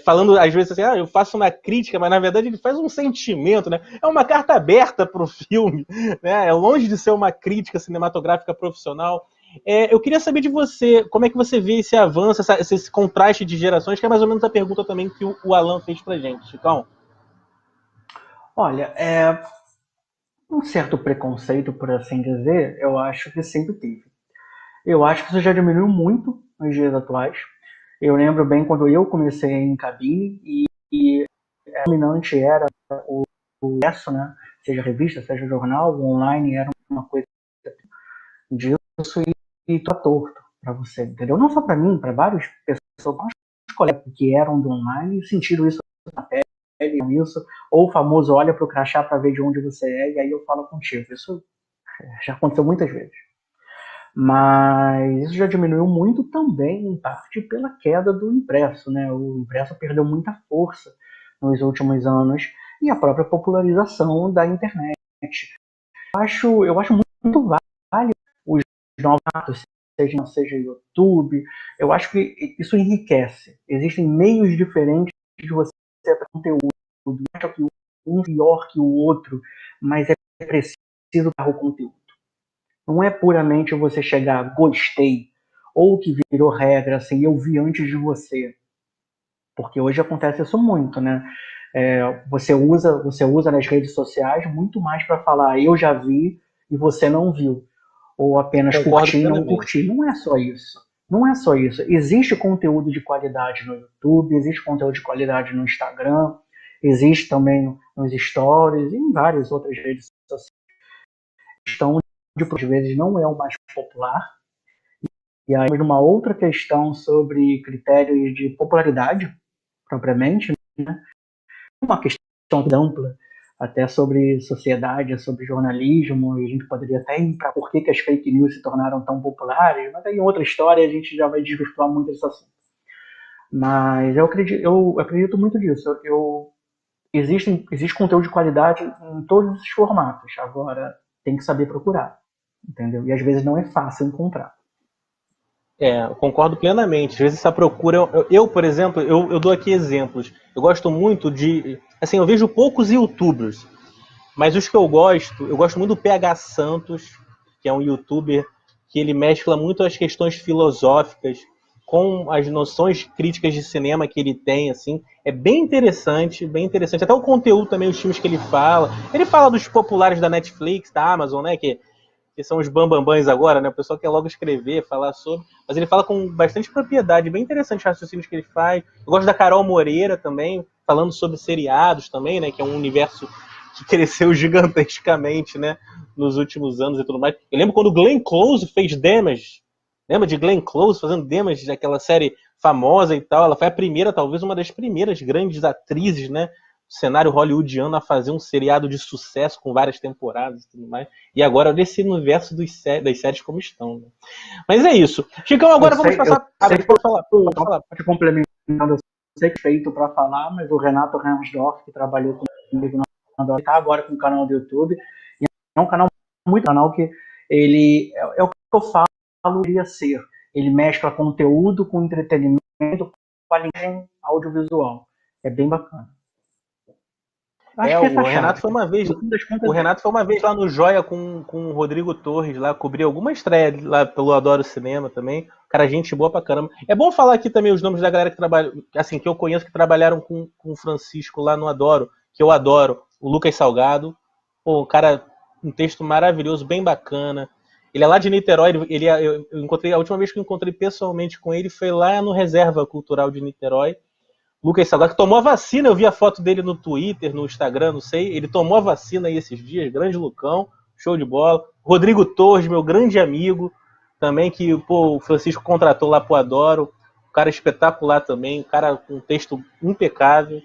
Falando às vezes assim, eu faço uma crítica, mas na verdade ele faz um sentimento, né? É uma carta aberta para o filme, né? É longe de ser uma crítica cinematográfica profissional. Eu queria saber de você, como é que você vê esse avanço, esse contraste de gerações, que é mais ou menos a pergunta também que o Alan fez pra gente, Chicão. Olha, um certo preconceito, por assim dizer, eu acho que sempre teve. Eu acho que isso já diminuiu muito nos dias atuais. Eu lembro bem quando eu comecei em cabine e a dominante era o verso, né? Seja revista, seja jornal, o online era uma coisa disso e tá torto para você, entendeu? Não só para mim, para várias pessoas, vários colegas que eram do online e sentiram isso na pele, isso, ou o famoso olha pro crachá para ver de onde você é e aí eu falo contigo. Isso já aconteceu muitas vezes. Mas isso já diminuiu muito também, em parte, pela queda do impresso, né? O impresso perdeu muita força nos últimos anos e a própria popularização da internet. Eu acho muito válido os novos, seja YouTube, eu acho que isso enriquece. Existem meios diferentes de você ter conteúdo, não acho que um pior que o outro, mas é preciso dar o conteúdo. Não é puramente você chegar, gostei, ou que virou regra, assim, eu vi antes de você. Porque hoje acontece isso muito, né? Você usa nas redes sociais muito mais para falar eu já vi e você não viu. Ou apenas curtir e não curtir. Não é só isso. Não é só isso. Existe conteúdo de qualidade no YouTube, existe conteúdo de qualidade no Instagram, existe também nos stories e em várias outras redes sociais. Então, às vezes não é o mais popular, E aí, uma outra questão sobre critérios de popularidade, propriamente, né? Uma questão ampla, até sobre sociedade, sobre jornalismo, e a gente poderia até ir para por que as fake news se tornaram tão populares, mas aí em outra história a gente já vai desvirtuar muito esse assunto. Mas eu acredito muito nisso. Existe conteúdo de qualidade em todos os formatos. Agora, tem que saber procurar, entendeu? E às vezes não é fácil encontrar. Eu concordo plenamente. Às vezes essa procura. Por exemplo, eu dou aqui exemplos. Eu gosto muito de. Assim, eu vejo poucos YouTubers, mas os que eu gosto muito do PH Santos, que é um YouTuber que ele mescla muito as questões filosóficas com as noções críticas de cinema que ele tem, assim. É bem interessante, bem interessante. Até o conteúdo também, os filmes que ele fala. Ele fala dos populares da Netflix, da Amazon, né? Que são os bambambãs agora, né? O pessoal quer logo escrever, falar sobre. Mas ele fala com bastante propriedade, bem interessante os raciocínios que ele faz. Eu gosto da Carol Moreira também, falando sobre seriados também, né? Que é um universo que cresceu gigantescamente, né? Nos últimos anos e tudo mais. Eu lembro quando o Glenn Close fez Damage. Lembra de Glenn Close fazendo Damage, daquela série famosa e tal? Ela foi a primeira, talvez uma das primeiras grandes atrizes, né? Cenário hollywoodiano a fazer um seriado de sucesso com várias temporadas e tudo mais. E agora desse universo das séries como estão. Né? Mas é isso. Chicão, agora vamos passar. Pode falar. Pode complementando, eu sei que é feito para falar, mas o Renato Ransdorf, que trabalhou comigo na Adoro, está agora com o canal do YouTube. E é um canal canal que ele é o que eu falo, iria ser. Ele mescla conteúdo com entretenimento, com a linguagem audiovisual. É bem bacana. O Renato foi uma vez. O Renato foi uma vez lá no Joia com o Rodrigo Torres, lá, cobriu alguma estreia lá pelo Adoro Cinema também. Cara, gente boa pra caramba. É bom falar aqui também os nomes da galera que trabalha, assim, que eu conheço que trabalharam com o Francisco lá no Adoro, que eu adoro. O Lucas Salgado. Pô, um cara, um texto maravilhoso, bem bacana. Ele é lá de Niterói, eu encontrei, a última vez que eu encontrei pessoalmente com ele foi lá no Reserva Cultural de Niterói. Lucas Salgado, que tomou a vacina, eu vi a foto dele no Twitter, no Instagram, não sei. Ele tomou a vacina aí esses dias, grande Lucão, show de bola. Rodrigo Torres, meu grande amigo, também, que pô, o Francisco contratou lá pro Adoro. Um cara espetacular também, um cara com um texto impecável.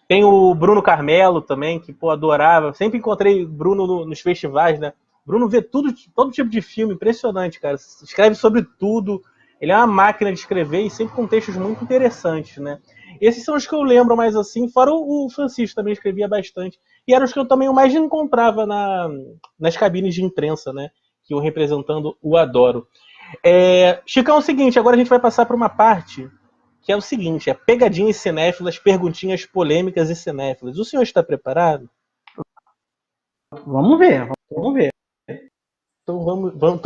Tem o Bruno Carmelo também, que pô, adorava. Sempre encontrei Bruno nos festivais, né? Bruno vê tudo, todo tipo de filme, impressionante, cara. Escreve sobre tudo. Ele é uma máquina de escrever e sempre com textos muito interessantes, né? Esses são os que eu lembro mais assim, fora o Francisco também escrevia bastante. E eram os que eu também mais encontrava nas cabines de imprensa, né? Que eu representando o Adoro. Chicão, é o seguinte, agora a gente vai passar para uma parte que é o seguinte, é pegadinhas cinéfilas, perguntinhas polêmicas e cinéfilas. O senhor está preparado? Vamos ver. Então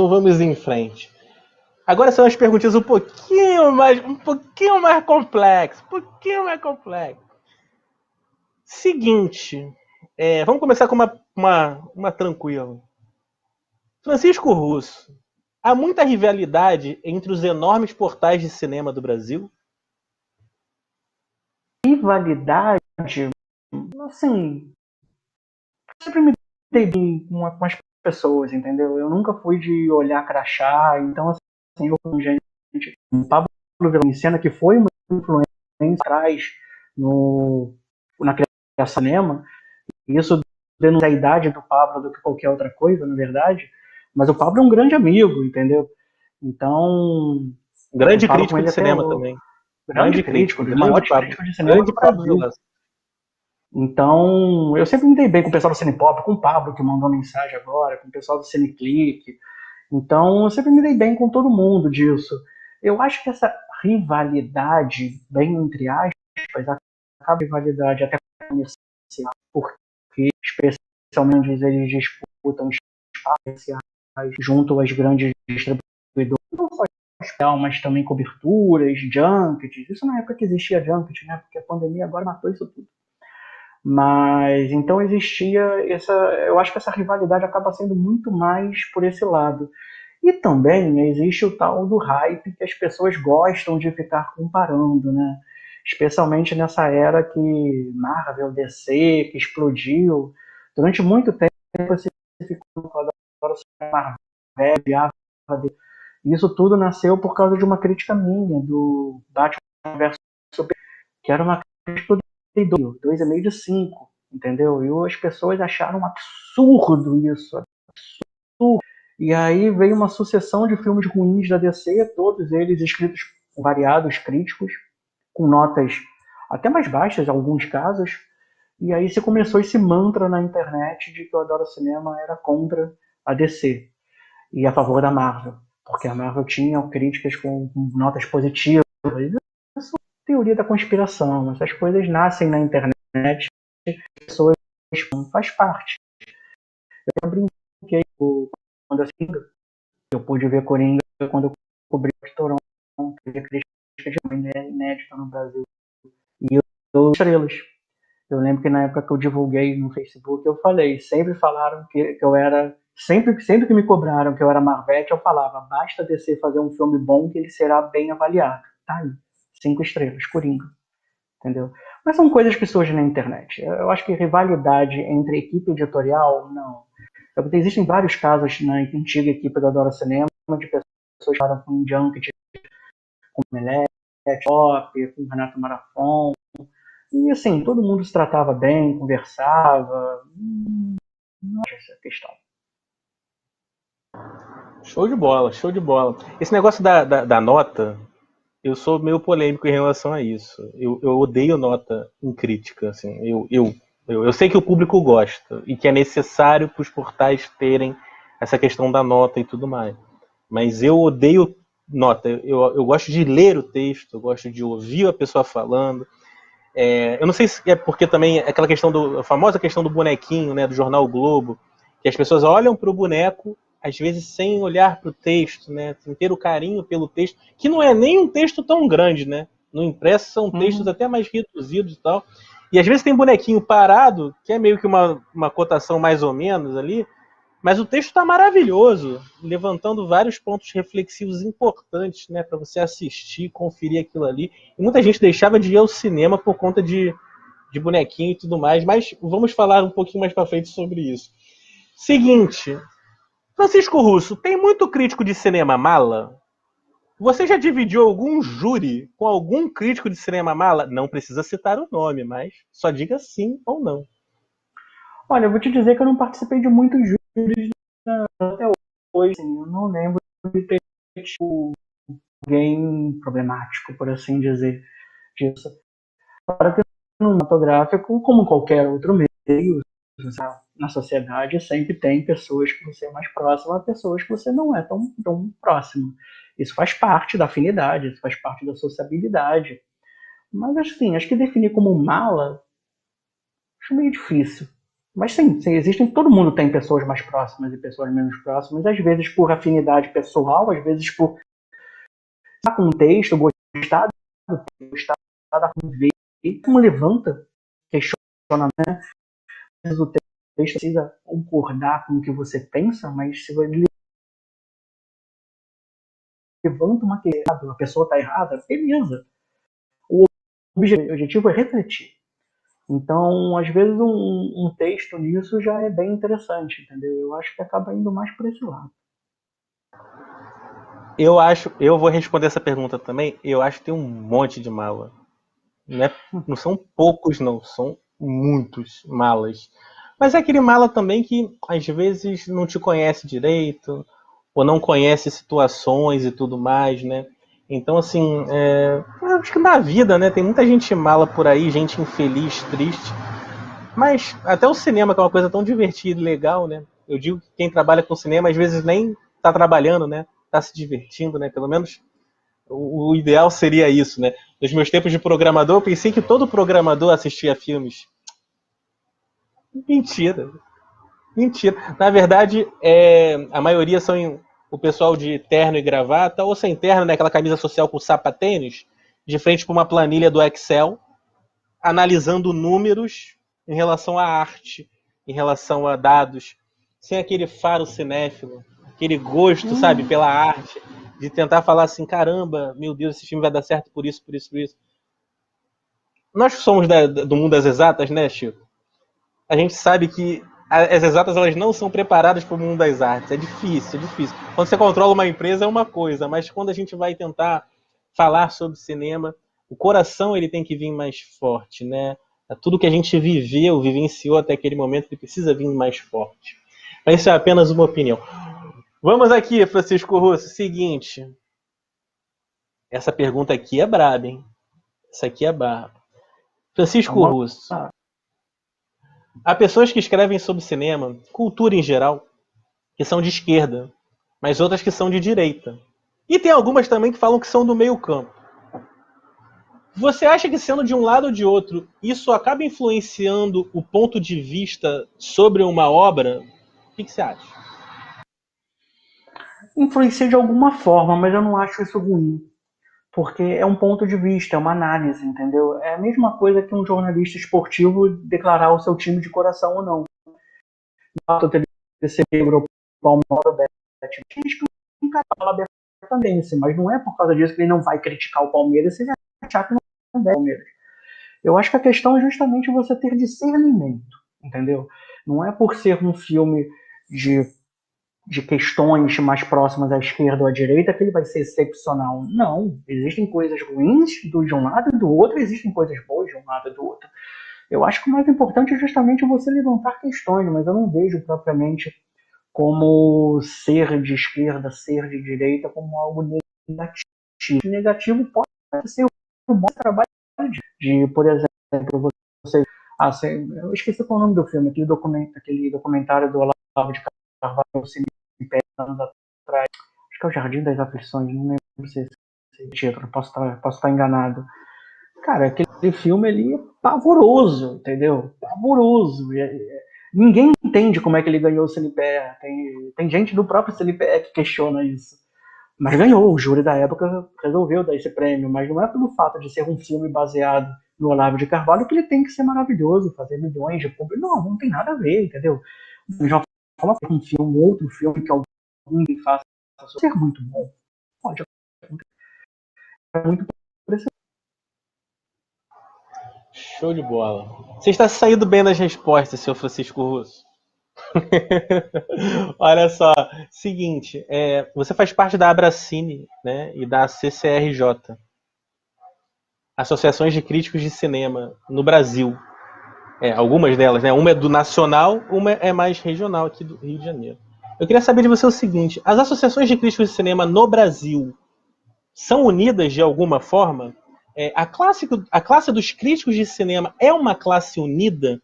vamos em frente. Agora são as perguntinhas um pouquinho mais complexas. Seguinte, vamos começar com uma tranquila. Francisco Russo, há muita rivalidade entre os enormes portais de cinema do Brasil? Rivalidade, assim, sempre me dei bem com as pessoas, entendeu? Eu nunca fui de olhar crachá, então assim, eu com gente, o Pablo Villanueva, que foi uma influência atrás na criação do cinema, e isso denuncia a idade do Pablo do que qualquer outra coisa, na verdade, mas o Pablo é um grande amigo, entendeu? Então, grande crítico de cinema também. Grande crítico, o maior crítico de cinema do Brasil. Então, eu sempre me dei bem com o pessoal do Cinepop, com o Pablo, que mandou mensagem agora, com o pessoal do Cineclick. Então, eu sempre me dei bem com todo mundo disso. Eu acho que essa rivalidade, bem entre aspas, acaba rivalidade até comercial, porque especialmente eles disputam espaços junto às grandes distribuidoras, não só especial, mas também coberturas, junkets. Isso na época que existia junket, né? Porque a pandemia agora matou isso tudo. Mas então existia eu acho que essa rivalidade acaba sendo muito mais por esse lado. E também existe o tal do hype que as pessoas gostam de ficar comparando, né? Especialmente nessa era que Marvel, DC, que explodiu. Durante muito tempo você ficou falando Marvel, Isso tudo nasceu por causa de uma crítica minha do Batman vs Superman, que era uma crítica do 2,5 de 5, entendeu? E as pessoas acharam um absurdo isso, absurdo. E aí veio uma sucessão de filmes ruins da DC, todos eles escritos por variados críticos, com notas até mais baixas em alguns casos. E aí se começou esse mantra na internet de que o Adoro Cinema era contra a DC e a favor da Marvel, porque a Marvel tinha críticas com notas positivas. Isso é teoria da conspiração, essas coisas nascem na internet, as pessoas faz parte. Eu brinquei quando eu pude ver Coringa quando eu cobri o Toronto, a crítica de inédita no Brasil. E eu estrelas. Eu lembro que na época que eu divulguei no Facebook, eu falei, sempre falaram que eu era, sempre que me cobraram que eu era Marvete, eu falava, basta DC fazer um filme bom que ele será bem avaliado. Tá aí, 5 estrelas, Coringa, entendeu? Mas são coisas que surgem na internet. Eu acho que rivalidade entre equipe editorial, não. Existem vários casos na antiga equipe da Adoro Cinema, de pessoas que falaram com o Junket, com o Melete, com o Renato Marafon. E assim, todo mundo se tratava bem, conversava. Não acho essa questão. Show de bola, show de bola. Esse negócio da nota, eu sou meio polêmico em relação a isso. Eu odeio nota em crítica. Assim. Eu sei que o público gosta e que é necessário para os portais terem essa questão da nota e tudo mais. Mas eu odeio nota. Eu gosto de ler o texto, eu gosto de ouvir a pessoa falando. Eu não sei se é porque também aquela questão a famosa questão do bonequinho, né, do jornal o Globo, que as pessoas olham para o boneco, às vezes sem olhar para o texto, né, sem ter o carinho pelo texto, que não é nem um texto tão grande, né? No impresso são textos até mais reduzidos e tal. E às vezes tem bonequinho parado, que é meio que uma cotação mais ou menos ali, mas o texto está maravilhoso, levantando vários pontos reflexivos importantes, né, para você assistir, conferir aquilo ali. E muita gente deixava de ir ao cinema por conta de bonequinho e tudo mais, mas vamos falar um pouquinho mais para frente sobre isso. Seguinte, Francisco Russo, tem muito crítico de cinema mala? Você já dividiu algum júri com algum crítico de cinema mala? Não precisa citar o nome, mas só diga sim ou não. Olha, eu vou te dizer que eu não participei de muitos júris até hoje. Assim, eu não lembro de ter tipo, alguém problemático, por assim dizer, disso. Para que no cinematográfico, como qualquer outro meio, na sociedade sempre tem pessoas que você é mais próximo a pessoas que você não é tão próximo. Isso faz parte da afinidade, isso faz parte da sociabilidade. Mas assim, acho que definir como mala, acho meio difícil. Mas sim, existem, todo mundo tem pessoas mais próximas e pessoas menos próximas, às vezes por afinidade pessoal, às vezes por estar com o texto, gostar do texto, gostar da conversa, como levanta questionamento, né? Às vezes o texto precisa concordar com o que você pensa, mas se ele levanta uma questão, a pessoa está errada, beleza. O objetivo é refletir. Então, às vezes, um texto nisso já é bem interessante, entendeu? Eu acho que acaba indo mais por esse lado. Eu vou responder essa pergunta também. Eu acho que tem um monte de mala. Não são poucos, não, são muitos malas. Mas é aquele mala também que às vezes não te conhece direito, ou não conhece situações e tudo mais, né? Então, assim, acho que na vida, né, tem muita gente mala por aí, gente infeliz, triste. Mas até o cinema, que é uma coisa tão divertida e legal, né? Eu digo que quem trabalha com cinema às vezes nem tá trabalhando, né? Tá se divertindo, né? Pelo menos o ideal seria isso, né? Nos meus tempos de programador, eu pensei que todo programador assistia filmes. Mentira. Mentira. Na verdade, a maioria são o pessoal de terno e gravata, ou sem terno, né? Aquela camisa social com sapatênis, de frente para uma planilha do Excel, analisando números em relação à arte, em relação a dados, sem aquele faro cinéfilo, aquele gosto, sabe, pela arte, de tentar falar assim, caramba, meu Deus, esse filme vai dar certo por isso, por isso, por isso. Nós que somos do mundo das exatas, né, Chico? A gente sabe que as exatas elas não são preparadas para o mundo das artes. É difícil, é difícil. Quando você controla uma empresa é uma coisa, mas quando a gente vai tentar falar sobre cinema, o coração ele tem que vir mais forte, né? Tudo que a gente viveu, vivenciou até aquele momento, ele precisa vir mais forte. Mas isso é apenas uma opinião. Vamos aqui, Francisco Russo. Seguinte. Essa pergunta aqui é braba, hein? Essa aqui é braba. Francisco Russo. Há pessoas que escrevem sobre cinema, cultura em geral, que são de esquerda, mas outras que são de direita. E tem algumas também que falam que são do meio campo. Você acha que sendo de um lado ou de outro, isso acaba influenciando o ponto de vista sobre uma obra? O que você acha? Influencia de alguma forma, mas eu não acho isso ruim. Porque é um ponto de vista, é uma análise, entendeu? É a mesma coisa que um jornalista esportivo declarar o seu time de coração ou não. O terceiro, o Palmeiras, tem gente que não fala abertamente, mas não é por causa disso que ele não vai criticar o Palmeiras se ele achar que não é o Palmeiras. Eu acho que a questão é justamente você ter discernimento, entendeu? Não é por ser um filme de questões mais próximas à esquerda ou à direita que ele vai ser excepcional. Não, existem coisas ruins de um lado e do outro, existem coisas boas de um lado e do outro. Eu acho que o mais importante é justamente você levantar questões, mas eu não vejo propriamente como ser de esquerda, ser de direita, como algo negativo. Negativo pode ser um bom trabalho de, por exemplo, você... eu esqueci qual é o nome do filme, aquele documentário do Olavo de Carvalho, anos atrás. Acho que é o Jardim das Aflições, não lembro se é título, posso estar enganado. Cara, aquele filme ali é pavoroso, entendeu? Pavoroso. Ninguém entende como é que ele ganhou o CNPE. Tem gente do próprio CNPE que questiona isso. Mas ganhou, o júri da época resolveu dar esse prêmio, mas não é pelo fato de ser um filme baseado no Olavo de Carvalho que ele tem que ser maravilhoso, fazer milhões de público. Não tem nada a ver, entendeu? Já fala um filme, outro filme que alguém faça ser muito bom. Pode é muito Show de bola. Você está saindo bem das respostas, seu Francisco Russo. Olha só, seguinte, você faz parte da Abracine, né, e da CCRJ, Associações de Críticos de Cinema no Brasil. Algumas delas, né? Uma é do nacional, uma é mais regional aqui do Rio de Janeiro. Eu queria saber de você o seguinte: as associações de críticos de cinema no Brasil são unidas de alguma forma? A classe dos críticos de cinema é uma classe unida?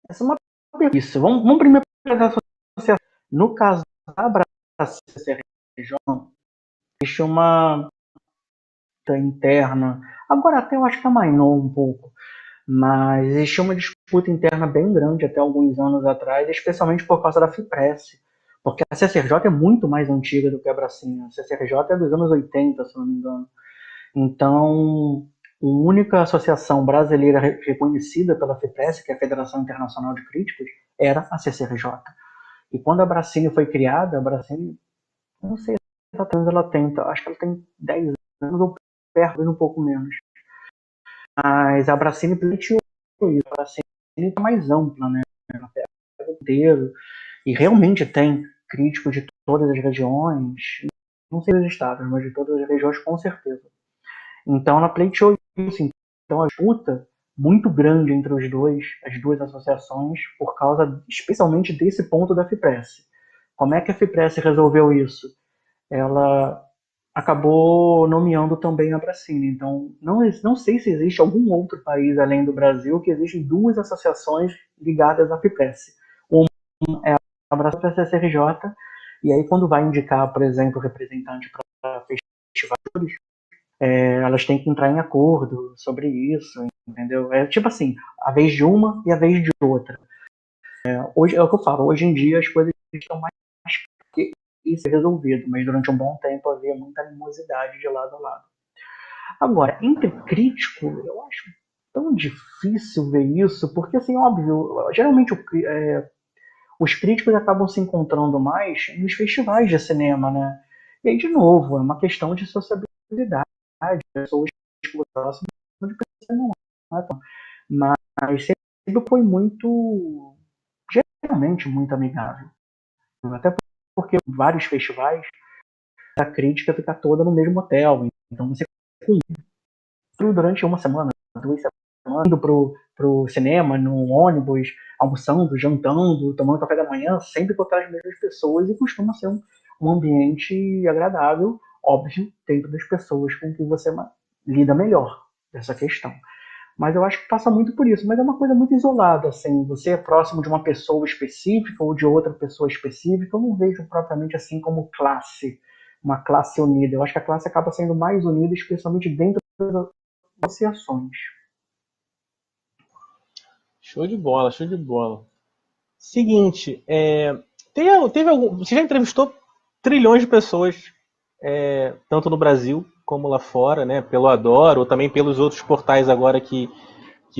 Essa é uma pergunta. Isso. Vamos primeiro pegar a associação. No caso da CCRJ, existe uma interna. Agora até eu acho que amainou um pouco. Mas existia uma disputa interna bem grande até alguns anos atrás, especialmente por causa da FIPRESS. Porque a CCRJ é muito mais antiga do que a Bracinha. A CCRJ é dos anos 80, se não me engano. Então, a única associação brasileira reconhecida pela FIPRESS, que é a Federação Internacional de Críticos, era a CCRJ. E quando a Bracine foi criada, a Bracine, não sei quantos anos ela tem, acho que ela tem 10 anos ou perto, um pouco menos. Mas a Bracine pleiteou isso, a Bracine é mais ampla, né? Ela pega o inteiro, e realmente tem críticos de todas as regiões, não sei dos estados, mas de todas as regiões com certeza. Então ela pleiteou isso. Então a disputa muito grande entre as duas associações, por causa especialmente desse ponto da FIPRESS. Como é que a FIPRESS resolveu isso? Ela acabou nomeando também a Bracine. Então não sei se existe algum outro país além do Brasil que existem duas associações ligadas à FIPRESS. Uma é a Bracine e a CCRJ, e aí quando vai indicar, por exemplo, representante para festivais, elas têm que entrar em acordo sobre isso, entendeu? É tipo assim, a vez de uma e a vez de outra. Hoje é o que eu falo, hoje em dia as coisas estão mais que isso é resolvido, mas durante um bom tempo havia muita animosidade de lado a lado. Agora, entre crítico, eu acho tão difícil ver isso, porque assim, óbvio, geralmente os críticos acabam se encontrando mais nos festivais de cinema, né? E aí, de novo, é uma questão de sociabilidade, pessoas próximas de pessoas não é, mas sempre foi muito, geralmente, muito amigável. Até porque vários festivais, a crítica fica toda no mesmo hotel. Então você durante uma semana, 2 semanas, indo pro cinema, no ônibus, almoçando, jantando, tomando café da manhã, sempre com aquelas mesmas pessoas e costuma ser um ambiente agradável, óbvio, dentro das pessoas com que você lida melhor dessa questão. Mas eu acho que passa muito por isso. Mas é uma coisa muito isolada, assim. Você é próximo de uma pessoa específica ou de outra pessoa específica. Eu não vejo propriamente assim como classe, uma classe unida. Eu acho que a classe acaba sendo mais unida, especialmente dentro das associações. Show de bola, show de bola. Seguinte, teve algum. Você já entrevistou trilhões de pessoas, tanto no Brasil como lá fora, né? Pelo Adoro, ou também pelos outros portais agora que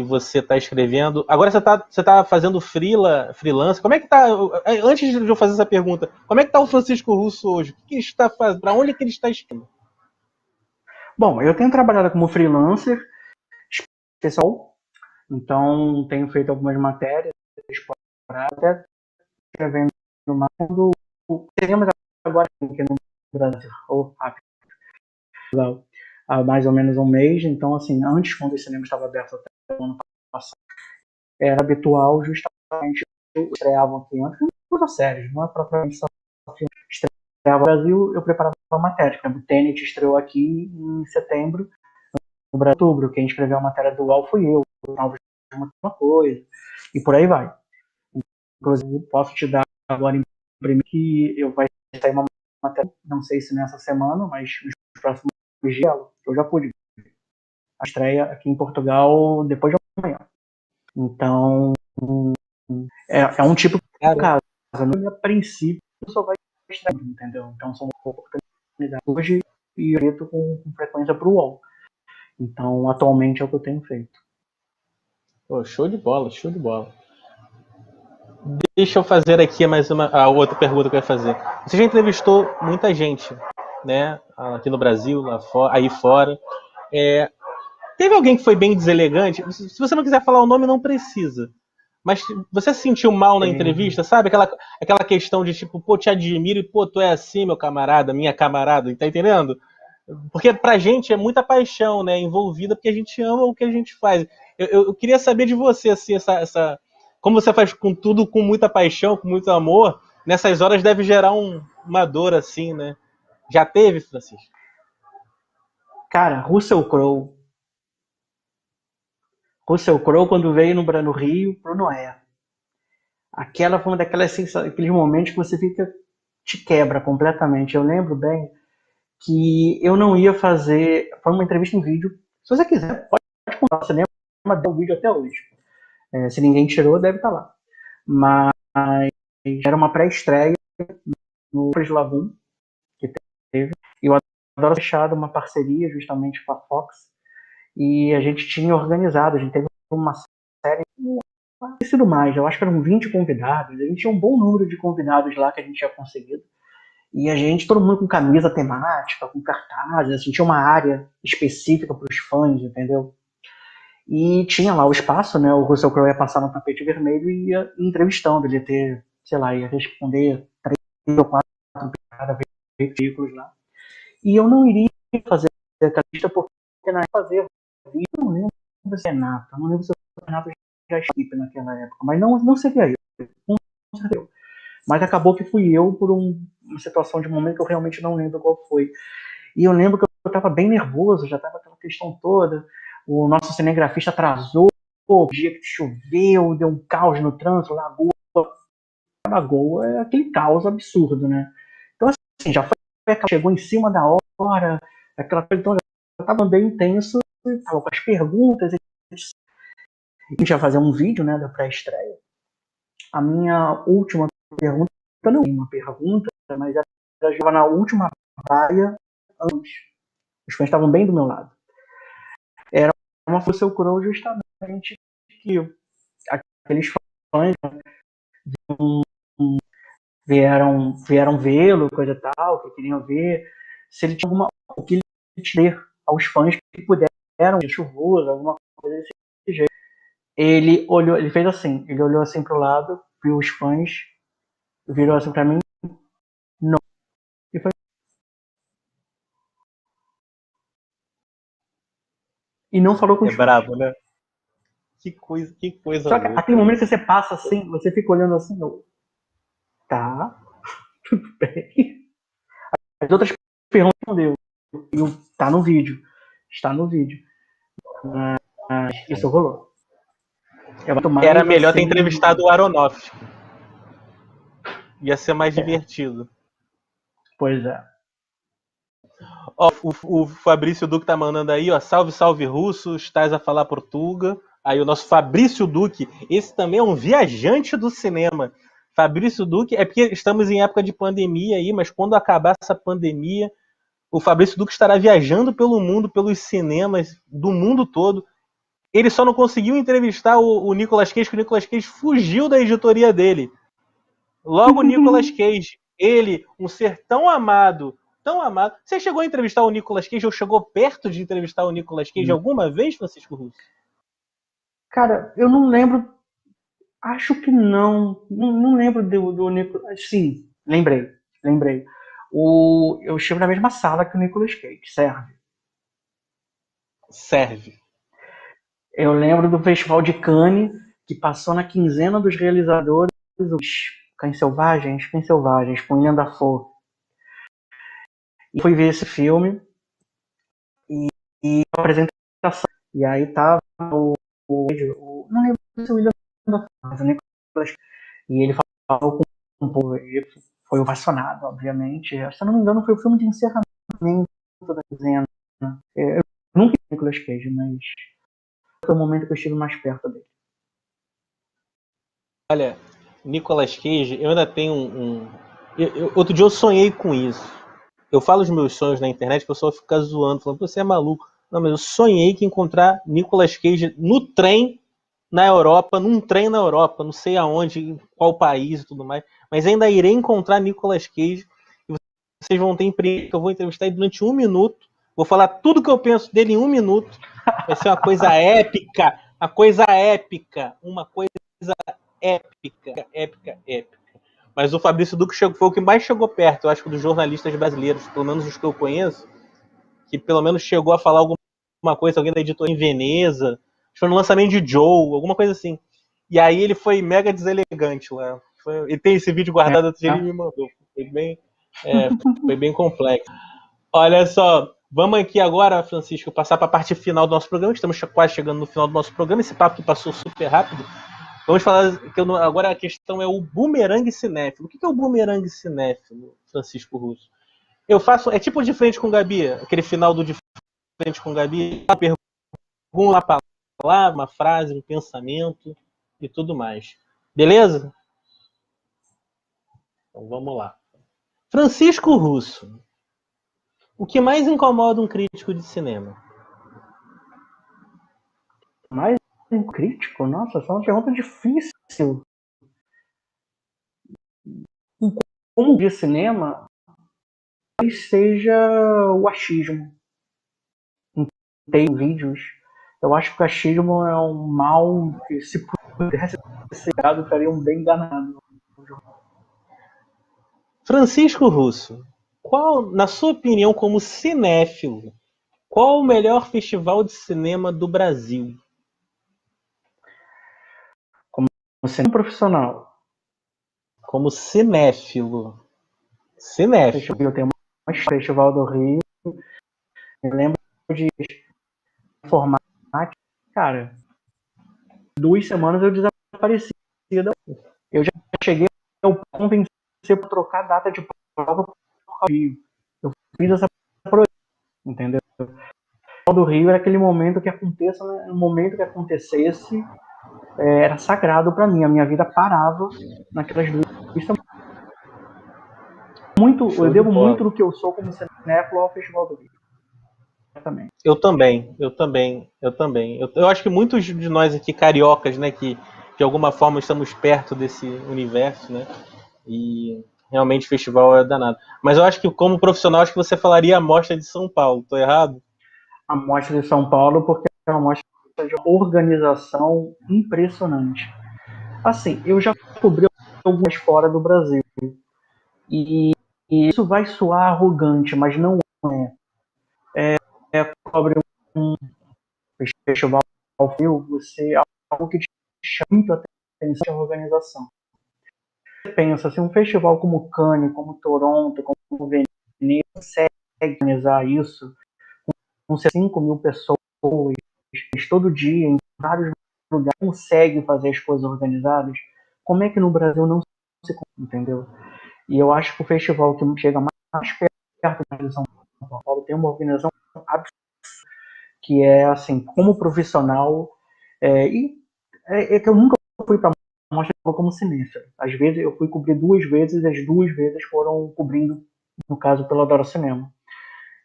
você está escrevendo. Agora você tá fazendo freelance. Como é que tá? Antes de eu fazer essa pergunta, como é que tá o Francisco Russo hoje? O que ele está fazendo? Para onde é que ele está escrevendo? Bom, eu tenho trabalhado como freelancer, pessoal, então tenho feito algumas matérias, até escrevendo mais do temos agora aqui no Brasil, há mais ou menos um mês. Então, assim, antes, quando o cinema estava aberto até o ano passado, era habitual justamente estreavam aqui antes, não séries, não é propriamente só filme. Estreava no Brasil, eu preparava uma matéria. O Tenet estreou aqui em setembro, no Brasil, outubro. Quem escreveu a matéria do UOL fui eu, uma coisa, e por aí vai. Inclusive, posso te dar agora em primeiro que eu vai sair uma matéria, não sei se nessa semana, mas nos próximos dias, eu já pude. A estreia aqui em Portugal depois de amanhã. Então, é um tipo de caso. A princípio, só vai estrear, entendeu? Então, são oportunidades hoje e eu entro com frequência para o UOL. Então, atualmente é o que eu tenho feito. Pô, show de bola, show de bola. Deixa eu fazer aqui mais a outra pergunta que eu ia fazer. Você já entrevistou muita gente, né? Aqui no Brasil, aí fora. Teve alguém que foi bem deselegante? Se você não quiser falar o nome, não precisa. Mas você se sentiu mal na entrevista, sabe? Aquela questão de tipo, pô, te admiro e pô, tu é assim, meu camarada, minha camarada, tá entendendo? Porque pra gente é muita paixão, né? Envolvida, porque a gente ama o que a gente faz. Eu queria saber de você, assim, como você faz com tudo com muita paixão, com muito amor, nessas horas deve gerar uma dor, assim, né? Já teve, Francisco? Cara, Russell Crowe, quando veio no Rio, pro Noé. Aquela foi uma aqueles momentos que você te quebra completamente. Eu lembro bem que eu não ia fazer. Foi uma entrevista em vídeo. Se você quiser, pode contar. Você lembra do vídeo até hoje. Se ninguém tirou, deve estar lá. Mas era uma pré-estreia no Fres Lavum, que teve. E eu adoro fechado uma parceria justamente com a Fox. E a gente tinha organizado, a gente teve uma série, sido mais, eu acho que eram 20 convidados, a gente tinha um bom número de convidados lá que a gente tinha conseguido. E a gente, todo mundo com camisa temática, com cartazes, assim, tinha uma área específica para os fãs, entendeu? E tinha lá o espaço, né? O Russell Crowe ia passar no tapete vermelho e ia entrevistando, ele ia ter, sei lá, ia responder 3 ou 4 cada veículos lá. E eu não iria fazer a entrevista porque na fazer vídeo, eu não lembro se é Renato, eu não lembro se o Renato já esteve naquela época, mas não seria eu. Não seria eu. Mas acabou que fui eu por uma situação de momento que eu realmente não lembro qual foi. E eu lembro que eu estava bem nervoso, já estava aquela questão toda. O nosso cinegrafista atrasou, o dia que choveu, deu um caos no trânsito, Lagoa é aquele caos absurdo, né? Então, assim, já chegou em cima da hora, aquela coisa, então já estava bem intenso, estava com as perguntas. A gente ia fazer um vídeo, né, da pré-estreia. A minha última pergunta, não é uma pergunta, mas ela estava na última praia antes. Os fãs estavam bem do meu lado. Era uma Russell Crowe justamente que aqueles fãs vieram vê-lo, coisa e tal, que queriam ver se ele tinha o que ele ler aos fãs que puderam, chuvoso, alguma coisa desse jeito. Ele olhou, ele fez assim, ele olhou assim pro lado, viu os fãs, virou assim pra mim, não. E foi. E não falou com É os fãs. brabo, né? Que coisa Só que louca aquele momento que isso. você passa assim, você fica olhando assim, tá, tudo bem. As outras perguntas respondeu. Tá no vídeo. Está no vídeo. Mas isso rolou. É muito Era mais melhor ter assim. entrevistado o Aronofsky. Ia ser mais divertido. Pois é. Ó, o Fabrício Duque tá mandando aí, ó. Salve, salve, russo, estás a falar portuga. Aí o nosso Fabrício Duque, esse também é um viajante do cinema. Fabrício Duque, é porque estamos em época de pandemia aí, mas quando acabar essa pandemia, o Fabrício Duque estará viajando pelo mundo, pelos cinemas do mundo todo. Ele só não conseguiu entrevistar o Nicolas Cage, porque o Nicolas Cage fugiu da editoria dele. Logo, o Nicolas Cage, ele, um ser tão amado, tão amado. Você chegou a entrevistar o Nicolas Cage ou chegou perto de entrevistar o Nicolas Cage alguma vez, Francisco Russo? Cara, eu não lembro. Acho que não. Não lembro do Nicolas. Sim, lembrei. Lembrei. Eu estive na mesma sala que o Nicolas Cage, serve. Serve. Eu lembro do Festival de Cannes, que passou na quinzena dos realizadores, os Cães Selvagens, com William Dafoe. E fui ver esse filme e a apresentação. E aí tava não lembro se o William Dafoe, mas o Nicolas, e ele falou com um povo, ele foi ovacionado, obviamente. Se eu não me engano, foi o filme de encerramento da quinzena. Eu nunca vi o Nicolas Cage, mas foi o momento que eu estive mais perto dele. Olha, Nicolas Cage, eu ainda tenho outro dia eu sonhei com isso. Eu falo os meus sonhos na internet, o pessoal fica zoando, falando, você é maluco. Não, mas eu sonhei que encontrar Nicolas Cage no trem na Europa, num trem na Europa, não sei aonde, em qual país e tudo mais, mas ainda irei encontrar Nicolas Cage e vocês vão ter emprego que eu vou entrevistar ele durante 1 minuto, vou falar tudo que eu penso dele em 1 minuto, vai ser uma coisa épica, uma coisa épica, épica. Mas o Fabrício Duque foi o que mais chegou perto, eu acho, dos jornalistas brasileiros, pelo menos os que eu conheço, que pelo menos chegou a falar alguma coisa, alguém da editora em Veneza, foi no lançamento de Joe, alguma coisa assim. E aí ele foi mega deselegante lá. Ele tem esse vídeo guardado, outro dia ele me mandou. Foi bem complexo. Olha só, vamos aqui agora, Francisco, passar para a parte final do nosso programa. Estamos quase chegando no final do nosso programa. Esse papo que passou super rápido. Vamos falar que agora a questão é o bumerangue cinéfilo. O que é o bumerangue cinéfilo, Francisco Russo? Eu faço, é tipo de frente com o Gabi, aquele final do de frente com o Gabi, uma palavra, uma frase, um pensamento e tudo mais. Beleza? Então vamos lá. Francisco Russo. O que mais incomoda um crítico de cinema? Mais um crítico? Nossa, essa é uma pergunta difícil. Como de cinema, talvez seja o achismo. Tem vídeos. Eu acho que o achismo é um mal que, se pudesse ser dado, estaria um bem danado. Francisco Russo, qual, na sua opinião, como cinéfilo, qual o melhor festival de cinema do Brasil? Como cinema profissional. Como cinéfilo. Eu tenho um festival do Rio. Eu lembro de formato. Cara, 2 semanas eu desapareci. Eu já cheguei a convencer para trocar data de prova para o Rio. Eu fiz essa prova, entendeu? O do Rio era aquele momento que aconteça, né? No momento que acontecesse, era sagrado para mim. A minha vida parava naquelas 2 semanas. Eu devo muito do que eu sou como cinéfilo ao Festival do Rio. Exatamente. Eu também. Eu acho que muitos de nós aqui, cariocas, né, que de alguma forma estamos perto desse universo, né, e realmente o festival é danado. Mas eu acho que como profissional, acho que você falaria a Mostra de São Paulo, tô errado? A Mostra de São Paulo, porque é uma mostra de organização impressionante. Assim, eu já cobri algumas fora do Brasil. E isso vai soar arrogante, mas não cobre um festival, você algo que te chama muito a atenção a organização. Você pensa, assim, um festival como Cannes, como Toronto, como Veneza, consegue organizar isso com 5 mil pessoas todo dia, em vários lugares, consegue fazer as coisas organizadas. Como é que no Brasil não se entendeu? E eu acho que o festival que chega mais perto da organização de São Paulo tem uma organização absurda, que é assim, como profissional, que eu nunca fui para mostra como cineasta. Às vezes eu fui cobrir 2 vezes, as 2 vezes foram cobrindo, no caso, pela Adoro Cinema.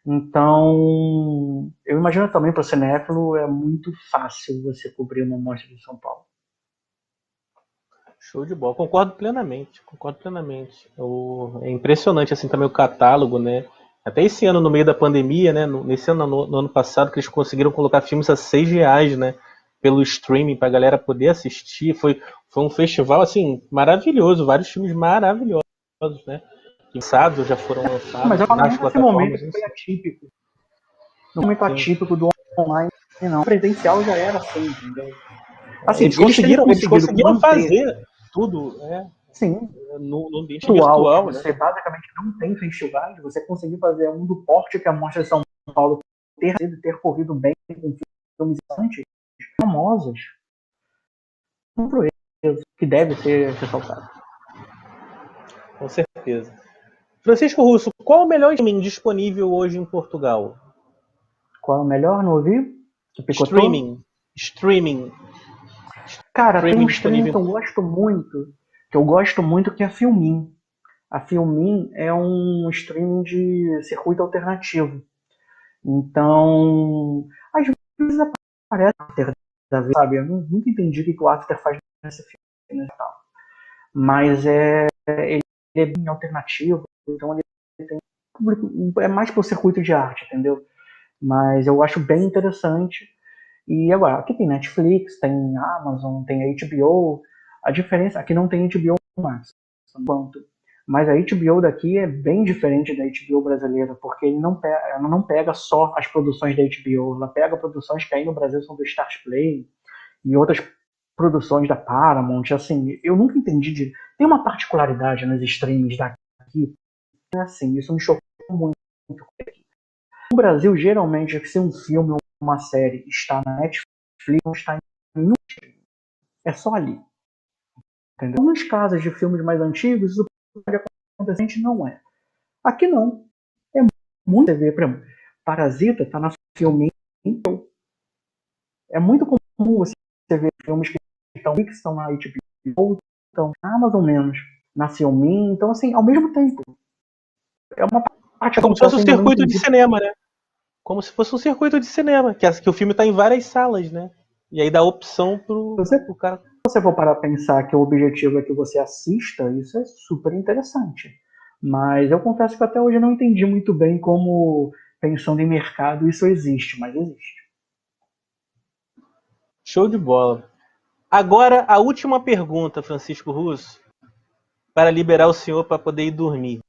Então, eu imagino também para o cinéfilo é muito fácil você cobrir uma mostra de São Paulo. Show de bola. Concordo plenamente. É impressionante assim também o catálogo, né? Até esse ano, no meio da pandemia, né? Nesse ano, no ano passado, que eles conseguiram colocar filmes a R$6, né? Pelo streaming, pra galera poder assistir. Foi um festival, assim, maravilhoso. Vários filmes maravilhosos, né? Lançados, já foram lançados Mas eu falo nas nesse momento plataformas. que foi atípico. No momento atípico do online, não. O presencial já era assim, entendeu? Assim, Eles conseguiram manter, fazer tudo, sim, no ambiente virtual, virtual, você basicamente não tem festivais, você conseguiu fazer um do porte que a Mostra de São Paulo ter corrido bem com filmes antes, famosos, um projeto que deve ser ressaltado. Com certeza. Francisco Russo, qual o melhor streaming disponível hoje em Portugal? Qual é o melhor? Não ouvi? Streaming. Cara, tem um streaming que eu gosto muito, que é a Filmin. A Filmin é um streaming de circuito alternativo. Então, às vezes aparece After, sabe? Eu nunca entendi o que o After faz nesse filme, né, tal. Mas ele é bem alternativo, então ele tem público, é mais pro circuito de arte, entendeu? Mas eu acho bem interessante. E agora, aqui tem Netflix, tem Amazon, tem HBO. A diferença, aqui não tem HBO Max, quanto. Mas a HBO daqui é bem diferente da HBO brasileira, porque ela não pega só as produções da HBO, ela pega produções que aí no Brasil são do Stars Play e outras produções da Paramount. Assim, eu nunca entendi tem uma particularidade nos streams daqui, assim, isso me chocou muito. No Brasil, geralmente, se um filme ou uma série está na Netflix, não está em nenhum stream. É só ali. Entendeu? Nos casos de filmes mais antigos, isso pode acontecer, a gente não é. Aqui não. É muito TV. Por exemplo, Parasita está na Filmin. É muito comum você ver filmes que estão na HBO, estão na Amazon menos, na Filmin. Então, assim, ao mesmo tempo. É uma parte como se fosse um circuito de cinema, né? Como se fosse um circuito de cinema, que o filme está em várias salas, né? E aí dá opção pro cara. Se você for parar para pensar que o objetivo é que você assista, isso é super interessante. Mas eu confesso que até hoje eu não entendi muito bem como, pensando em mercado, isso existe, mas existe. Show de bola. Agora, a última pergunta, Francisco Russo, para liberar o senhor para poder ir dormir.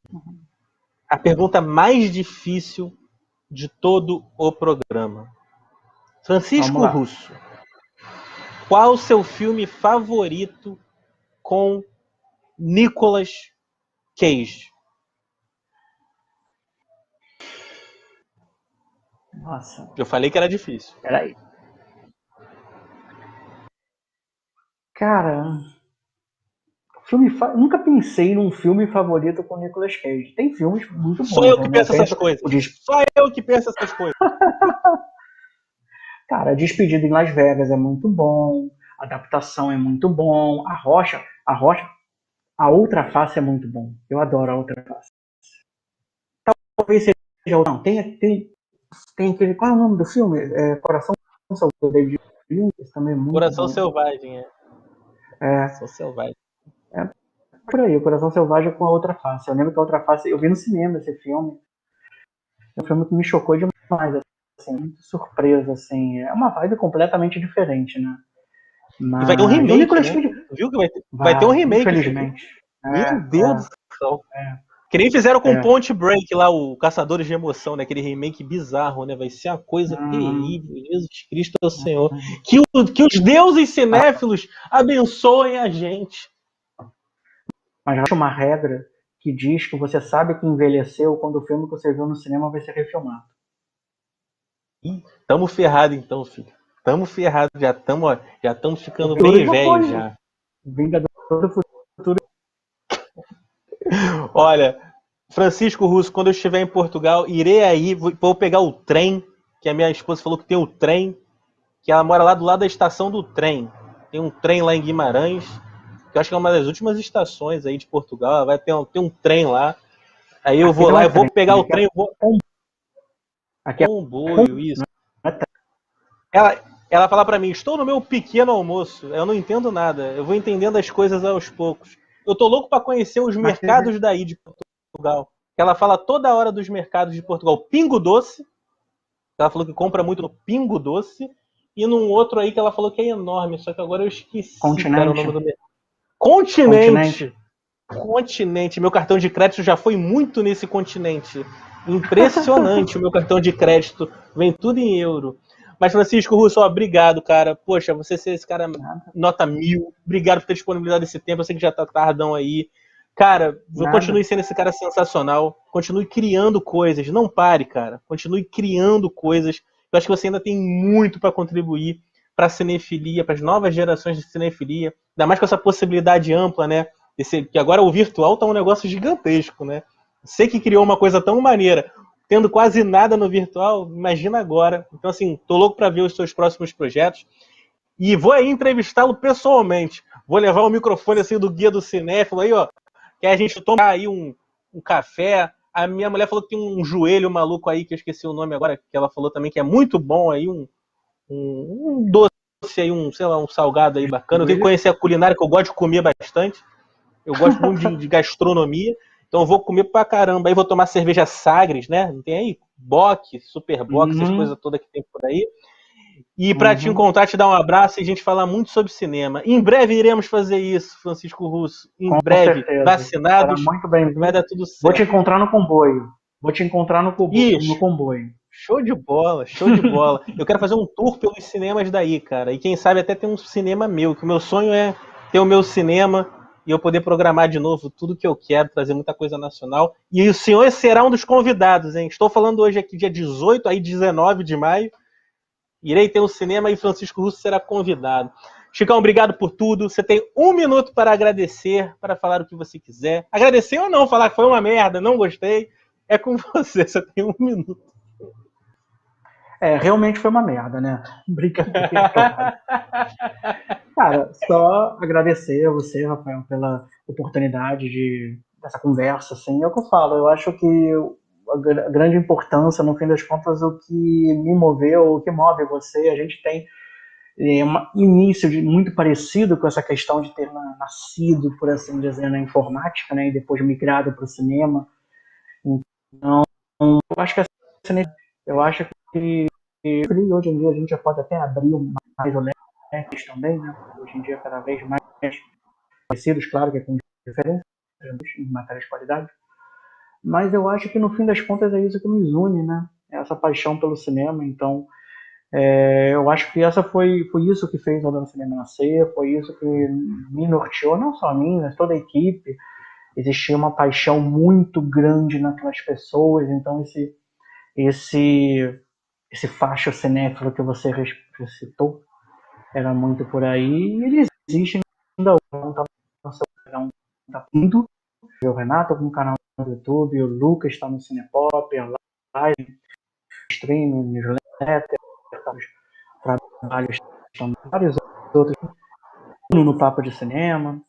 A pergunta mais difícil de todo o programa. Francisco Russo, qual o seu filme favorito com Nicolas Cage? Nossa. Eu falei que era difícil. Peraí. Cara, nunca pensei num filme favorito com Nicolas Cage. Tem filmes muito bons. Só eu que penso essas coisas. Só eu que penso essas coisas. Cara, Despedida em Las Vegas é muito bom. A adaptação é muito bom. A Rocha, a Outra Face é muito bom. Eu adoro a Outra Face. Talvez seja. Não, tem aquele. Qual é o nome do filme? Coração Selvagem, David Lynch, também é muito Coração bom. Selvagem, Coração Selvagem. Por aí, o Coração Selvagem com a Outra Face. Eu lembro que a Outra Face, eu vi no cinema esse filme. É um filme que me chocou demais. assim, muito surpreso, assim. É uma vibe completamente diferente, né? E vai ter um Mas o remake, Nicolas né? Cage Viu que vai ter um remake isso aqui. infelizmente. Meu Deus do céu. é, Que nem fizeram com é. Point Break lá, o Caçadores de Emoção, né? Aquele remake bizarro, né? Vai ser uma coisa Hum, terrível. Jesus Cristo é o Senhor. Que os deuses cinéfilos abençoem a gente. Mas eu acho uma regra que diz que você sabe que envelheceu quando o filme que você viu no cinema vai ser refilmado. Ih, tamo ferrado então, filho. Tamo ferrado, já estamos O ficando Vingadores bem já velhos foi. já. Vingadores do Futuro. Olha, Francisco Russo, quando eu estiver em Portugal, irei aí, vou pegar o trem, que a minha esposa falou que tem o trem, que ela mora lá do lado da estação do trem. Tem um trem lá em Guimarães, que eu acho que é uma das últimas estações aí de Portugal. Ela vai ter um trem lá. Aí eu Aqui vou não lá, é eu vou trem, pegar o aqui é trem, eu vou. aqui é Comboio, isso. não é trem. Ela fala pra mim, estou no meu pequeno almoço, eu não entendo nada, eu vou entendendo as coisas aos poucos. Eu tô louco pra conhecer os Mas mercados daí de Portugal. Ela fala toda hora dos mercados de Portugal. Pingo Doce, ela falou que compra muito no Pingo Doce, e num outro aí que ela falou que é enorme, só que agora eu esqueci, cara, o continente. nome do mercado. Continente. Continente. Meu cartão de crédito já foi muito nesse continente. Impressionante o meu cartão de crédito. Vem tudo em euro. Mas, Francisco Russo, ó, obrigado, cara. Poxa, você ser esse cara Nada. nota 1000. Obrigado por ter disponibilizado esse tempo. Eu sei que já tá tardão aí. Cara, Nada. continue sendo esse cara sensacional. Continue criando coisas. Não pare, cara. Continue criando coisas. Eu acho que você ainda tem muito para contribuir para a cinefilia, para as novas gerações de cinefilia. Ainda mais com essa possibilidade ampla, né? Que agora o virtual tá um negócio gigantesco, né? Você que criou uma coisa tão maneira, tendo quase nada no virtual, imagina agora. Então, assim, tô louco para ver os seus próximos projetos. E vou aí entrevistá-lo pessoalmente. Vou levar o microfone assim do Guia do Cinéfilo aí, ó. Que a gente toma aí um café. A minha mulher falou que tem um joelho maluco aí, que eu esqueci o nome agora, que ela falou também que é muito bom aí, um doce aí, sei lá, um salgado aí bacana. Eu tenho que conhecer a culinária, que eu gosto de comer bastante. Eu gosto muito de gastronomia, então eu vou comer pra caramba. Aí vou tomar cerveja Sagres, né? Não tem aí? Bock, Super Bock, essas coisas todas que tem por aí. E pra te encontrar, te dar um abraço e a gente falar muito sobre cinema. Em breve iremos fazer isso, Francisco Russo. Em Com breve, certeza. Será vacinados, muito bem-vindo. vai dar tudo Vou te certo. encontrar no comboio. Isso, comboio. show de bola, show de bola. Eu quero fazer um tour pelos cinemas daí, cara. E quem sabe até ter um cinema meu, que o meu sonho é ter o meu cinema e eu poder programar de novo tudo que eu quero, trazer muita coisa nacional. E o senhor será um dos convidados, hein? Estou falando hoje aqui, dia 18, aí 19 de maio. Irei ter um cinema e Francisco Russo será convidado. Chicão, obrigado por tudo. Você tem 1 minuto para agradecer, para falar o que você quiser. Agradecer ou não, falar que foi uma merda, não gostei. É com você, você tem 1 minuto. Realmente foi uma merda, né? Brincadeira. Cara, só agradecer a você, Rafael, pela oportunidade dessa conversa, assim. É o que eu falo, eu acho que a grande importância, no fim das contas, o que me moveu, o que move você, a gente tem um início muito parecido com essa questão de ter nascido, por assim dizer, na informática, né, e depois migrado para o cinema. Então, eu acho que eu acho que hoje em dia a gente já pode até abrir mais o leque também, né? Hoje em dia cada vez mais parecidos, claro que é com diferença em matéria de qualidade, mas eu acho que no fim das contas é isso que nos une, né? É essa paixão pelo cinema. Então eu acho que foi isso que fez o Olhando Cinema nascer, foi isso que me norteou, não só a mim, mas toda a equipe. Existia uma paixão muito grande naquelas pessoas, então esse facho cinéfilo que você recitou era muito por aí, e ele existe ainda hoje. Então, tá indo. O Renato com o canal no YouTube, o Lucas está no Cinepop, a live, streaming, newsletter, trabalhos também, vários outros no Papo de Cinema.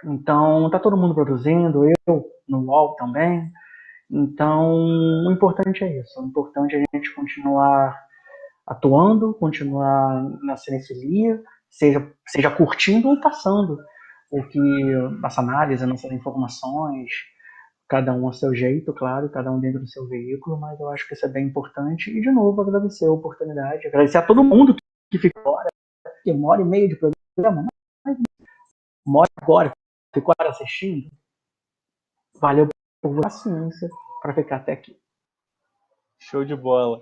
Então, tá todo mundo produzindo, eu no UOL também. Então, o importante é isso. O importante é a gente continuar atuando, continuar na cinefilia, seja curtindo ou passando o que, essa análise, nossas informações, cada um ao seu jeito, claro, cada um dentro do seu veículo, mas eu acho que isso é bem importante. E, de novo, agradecer a oportunidade, agradecer a todo mundo que ficou fora, que 1h30 de programa, mas 1 hora agora, ficou assistindo. Valeu por paciência para ficar até aqui. Show de bola.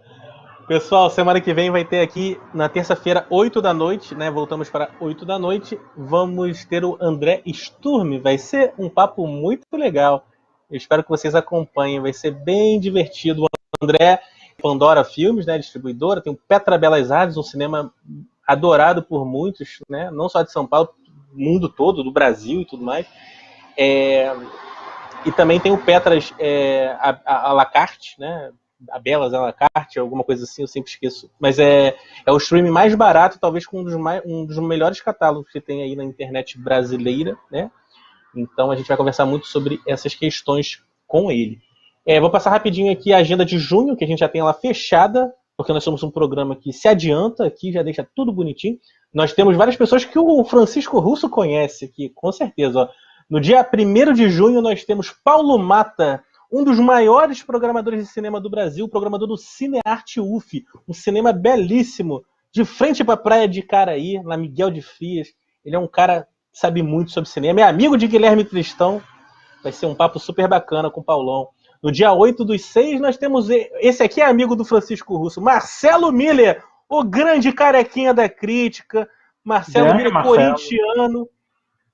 Pessoal, semana que vem vai ter aqui, na terça-feira, 8 da noite, né? Voltamos para 8 da noite. Vamos ter o André Sturm. Vai ser um papo muito legal. Eu espero que vocês acompanhem. Vai ser bem divertido. O André, Pandora Filmes, né? Distribuidora. Tem o Petra Belas Artes, um cinema adorado por muitos, né? Não só de São Paulo, do mundo todo, do Brasil e tudo mais. E também tem o Petras à la carte, né? A Belas à la carte, alguma coisa assim, eu sempre esqueço. Mas é o streaming mais barato, talvez com um dos melhores catálogos que tem aí na internet brasileira, né? Então a gente vai conversar muito sobre essas questões com ele. Vou passar rapidinho aqui a agenda de junho, que a gente já tem ela fechada, porque nós somos um programa que se adianta aqui, já deixa tudo bonitinho. Nós temos várias pessoas que o Francisco Russo conhece aqui, com certeza. Ó. No dia 1º de junho nós temos Paulo Mata, um dos maiores programadores de cinema do Brasil, programador do Cinearte UF, um cinema belíssimo, de frente para a praia de Caraí, na Miguel de Frias. Ele é um cara que sabe muito sobre cinema, é amigo de Guilherme Tristão, vai ser um papo super bacana com o Paulão. No dia 8/6 nós temos, esse aqui é amigo do Francisco Russo, Marcelo Miller, o grande carequinha da crítica, Marcelo Miller, corintiano.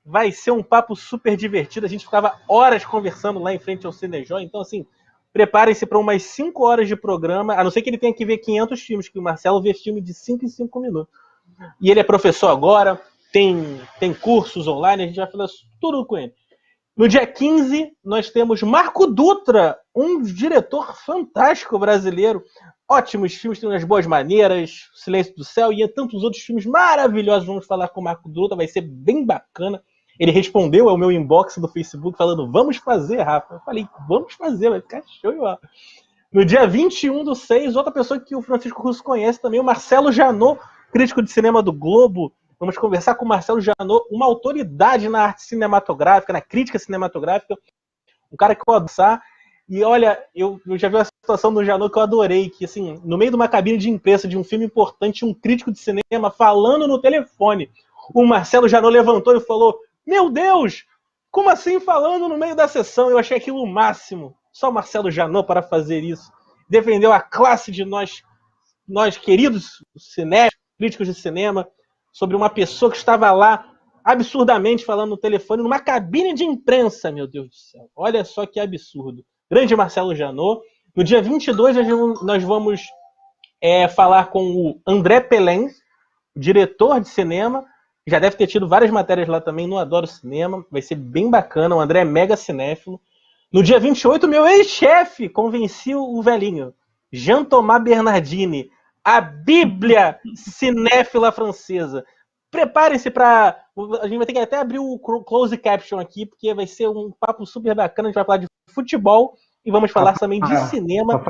Vai ser um papo super divertido. A gente ficava horas conversando lá em frente ao Cinejoy. Então, assim, preparem-se para umas 5 horas de programa. A não ser que ele tenha que ver 500 filmes, que o Marcelo vê filme de 5 em 5 minutos. E ele é professor agora, tem cursos online, a gente vai falar tudo com ele. No dia 15, nós temos Marco Dutra, um diretor fantástico brasileiro. Ótimos filmes, tem As Boas Maneiras, Silêncio do Céu e tantos outros filmes maravilhosos. Vamos falar com o Marco Dutra, vai ser bem bacana. Ele respondeu ao meu inbox do Facebook falando, vamos fazer, Rafa. Eu falei, vamos fazer, vai ficar show. Ó. No dia 21/6, outra pessoa que o Francisco Russo conhece também, o Marcelo Janot, crítico de cinema do Globo. Vamos conversar com o Marcelo Janot, uma autoridade na arte cinematográfica, na crítica cinematográfica, um cara que eu adoro. E olha, eu já vi uma situação do Janot que eu adorei, que assim, no meio de uma cabine de imprensa de um filme importante, um crítico de cinema falando no telefone. O Marcelo Janot levantou e falou, meu Deus, como assim falando no meio da sessão? Eu achei aquilo o máximo. Só o Marcelo Janot para fazer isso. Defendeu a classe de nós queridos cinéfilos, críticos de cinema, sobre uma pessoa que estava lá absurdamente falando no telefone numa cabine de imprensa, meu Deus do céu. Olha só que absurdo. Grande Marcelo Janot. No dia 22 nós vamos falar com o André Pelém, diretor de cinema. Já deve ter tido várias matérias lá também no Adoro Cinema. Vai ser bem bacana. O André é mega cinéfilo. No dia 28, meu ex-chefe convenceu o velhinho. Jean-Thomas Bernardini, a Bíblia cinéfila francesa. Preparem-se para... A gente vai ter que até abrir o close caption aqui, porque vai ser um papo super bacana. A gente vai falar de futebol e vamos falar também de cinema.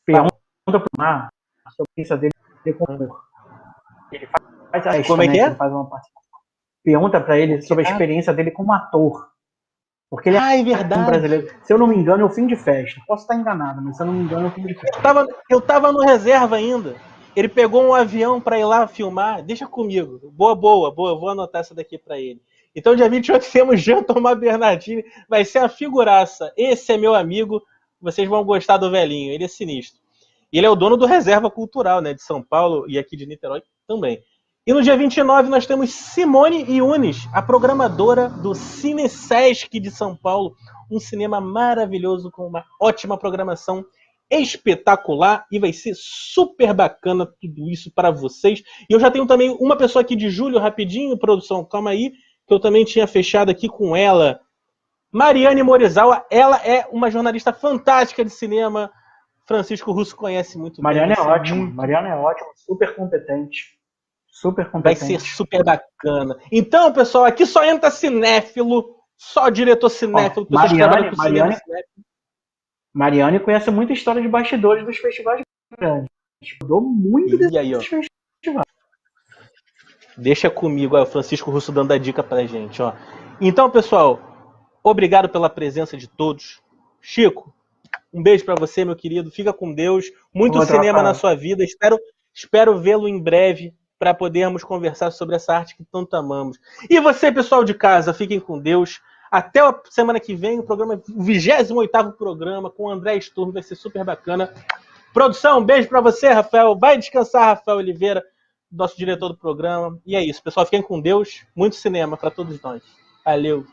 Pergunta para a experiência dele como ele faz como é que é? Ele faz uma participação. Pergunta para ele sobre a experiência dele como ator. Porque ele é verdade. Um brasileiro. Se eu não me engano, é o Fim de Festa. Posso estar enganado, mas se eu não me engano, é o Fim de Festa. Eu tava no reserva ainda. Ele pegou um avião para ir lá filmar. Deixa comigo. Boa. Vou anotar essa daqui para ele. Então, dia 28 temos Jean-Thomas Bernardini. Vai ser a figuraça. Esse é meu amigo. Vocês vão gostar do velhinho. Ele é sinistro. E ele é o dono do Reserva Cultural, né, de São Paulo e aqui de Niterói também. E no dia 29 nós temos Simone Yunes, a programadora do Cine Sesc de São Paulo. Um cinema maravilhoso com uma ótima programação espetacular e vai ser super bacana tudo isso para vocês. E eu já tenho também uma pessoa aqui de julho, rapidinho, produção, calma aí, que eu também tinha fechado aqui com ela. Mariane Morizawa, ela é uma jornalista fantástica de cinema. Francisco Russo conhece muito Mariane bem. Mariane é ótima, super competente. Vai ser super bacana. Então, pessoal, aqui só entra cinéfilo, só diretor cinéfilo. Mariane conhece muita história de bastidores dos festivais grandes. Estudou muito desses festivais. Deixa comigo, o Francisco Russo dando a dica pra gente. Ó. Então, pessoal, Obrigado pela presença de todos. Chico, um beijo para você, meu querido. Fica com Deus. Muito cinema na sua vida. Espero vê-lo em breve para podermos conversar sobre essa arte que tanto amamos. E você, pessoal de casa, fiquem com Deus. Até a semana que vem, o 28º programa com o André Sturm. Vai ser super bacana. Produção, um beijo para você, Rafael. Vai descansar, Rafael Oliveira, nosso diretor do programa. E é isso, pessoal. Fiquem com Deus. Muito cinema para todos nós. Valeu.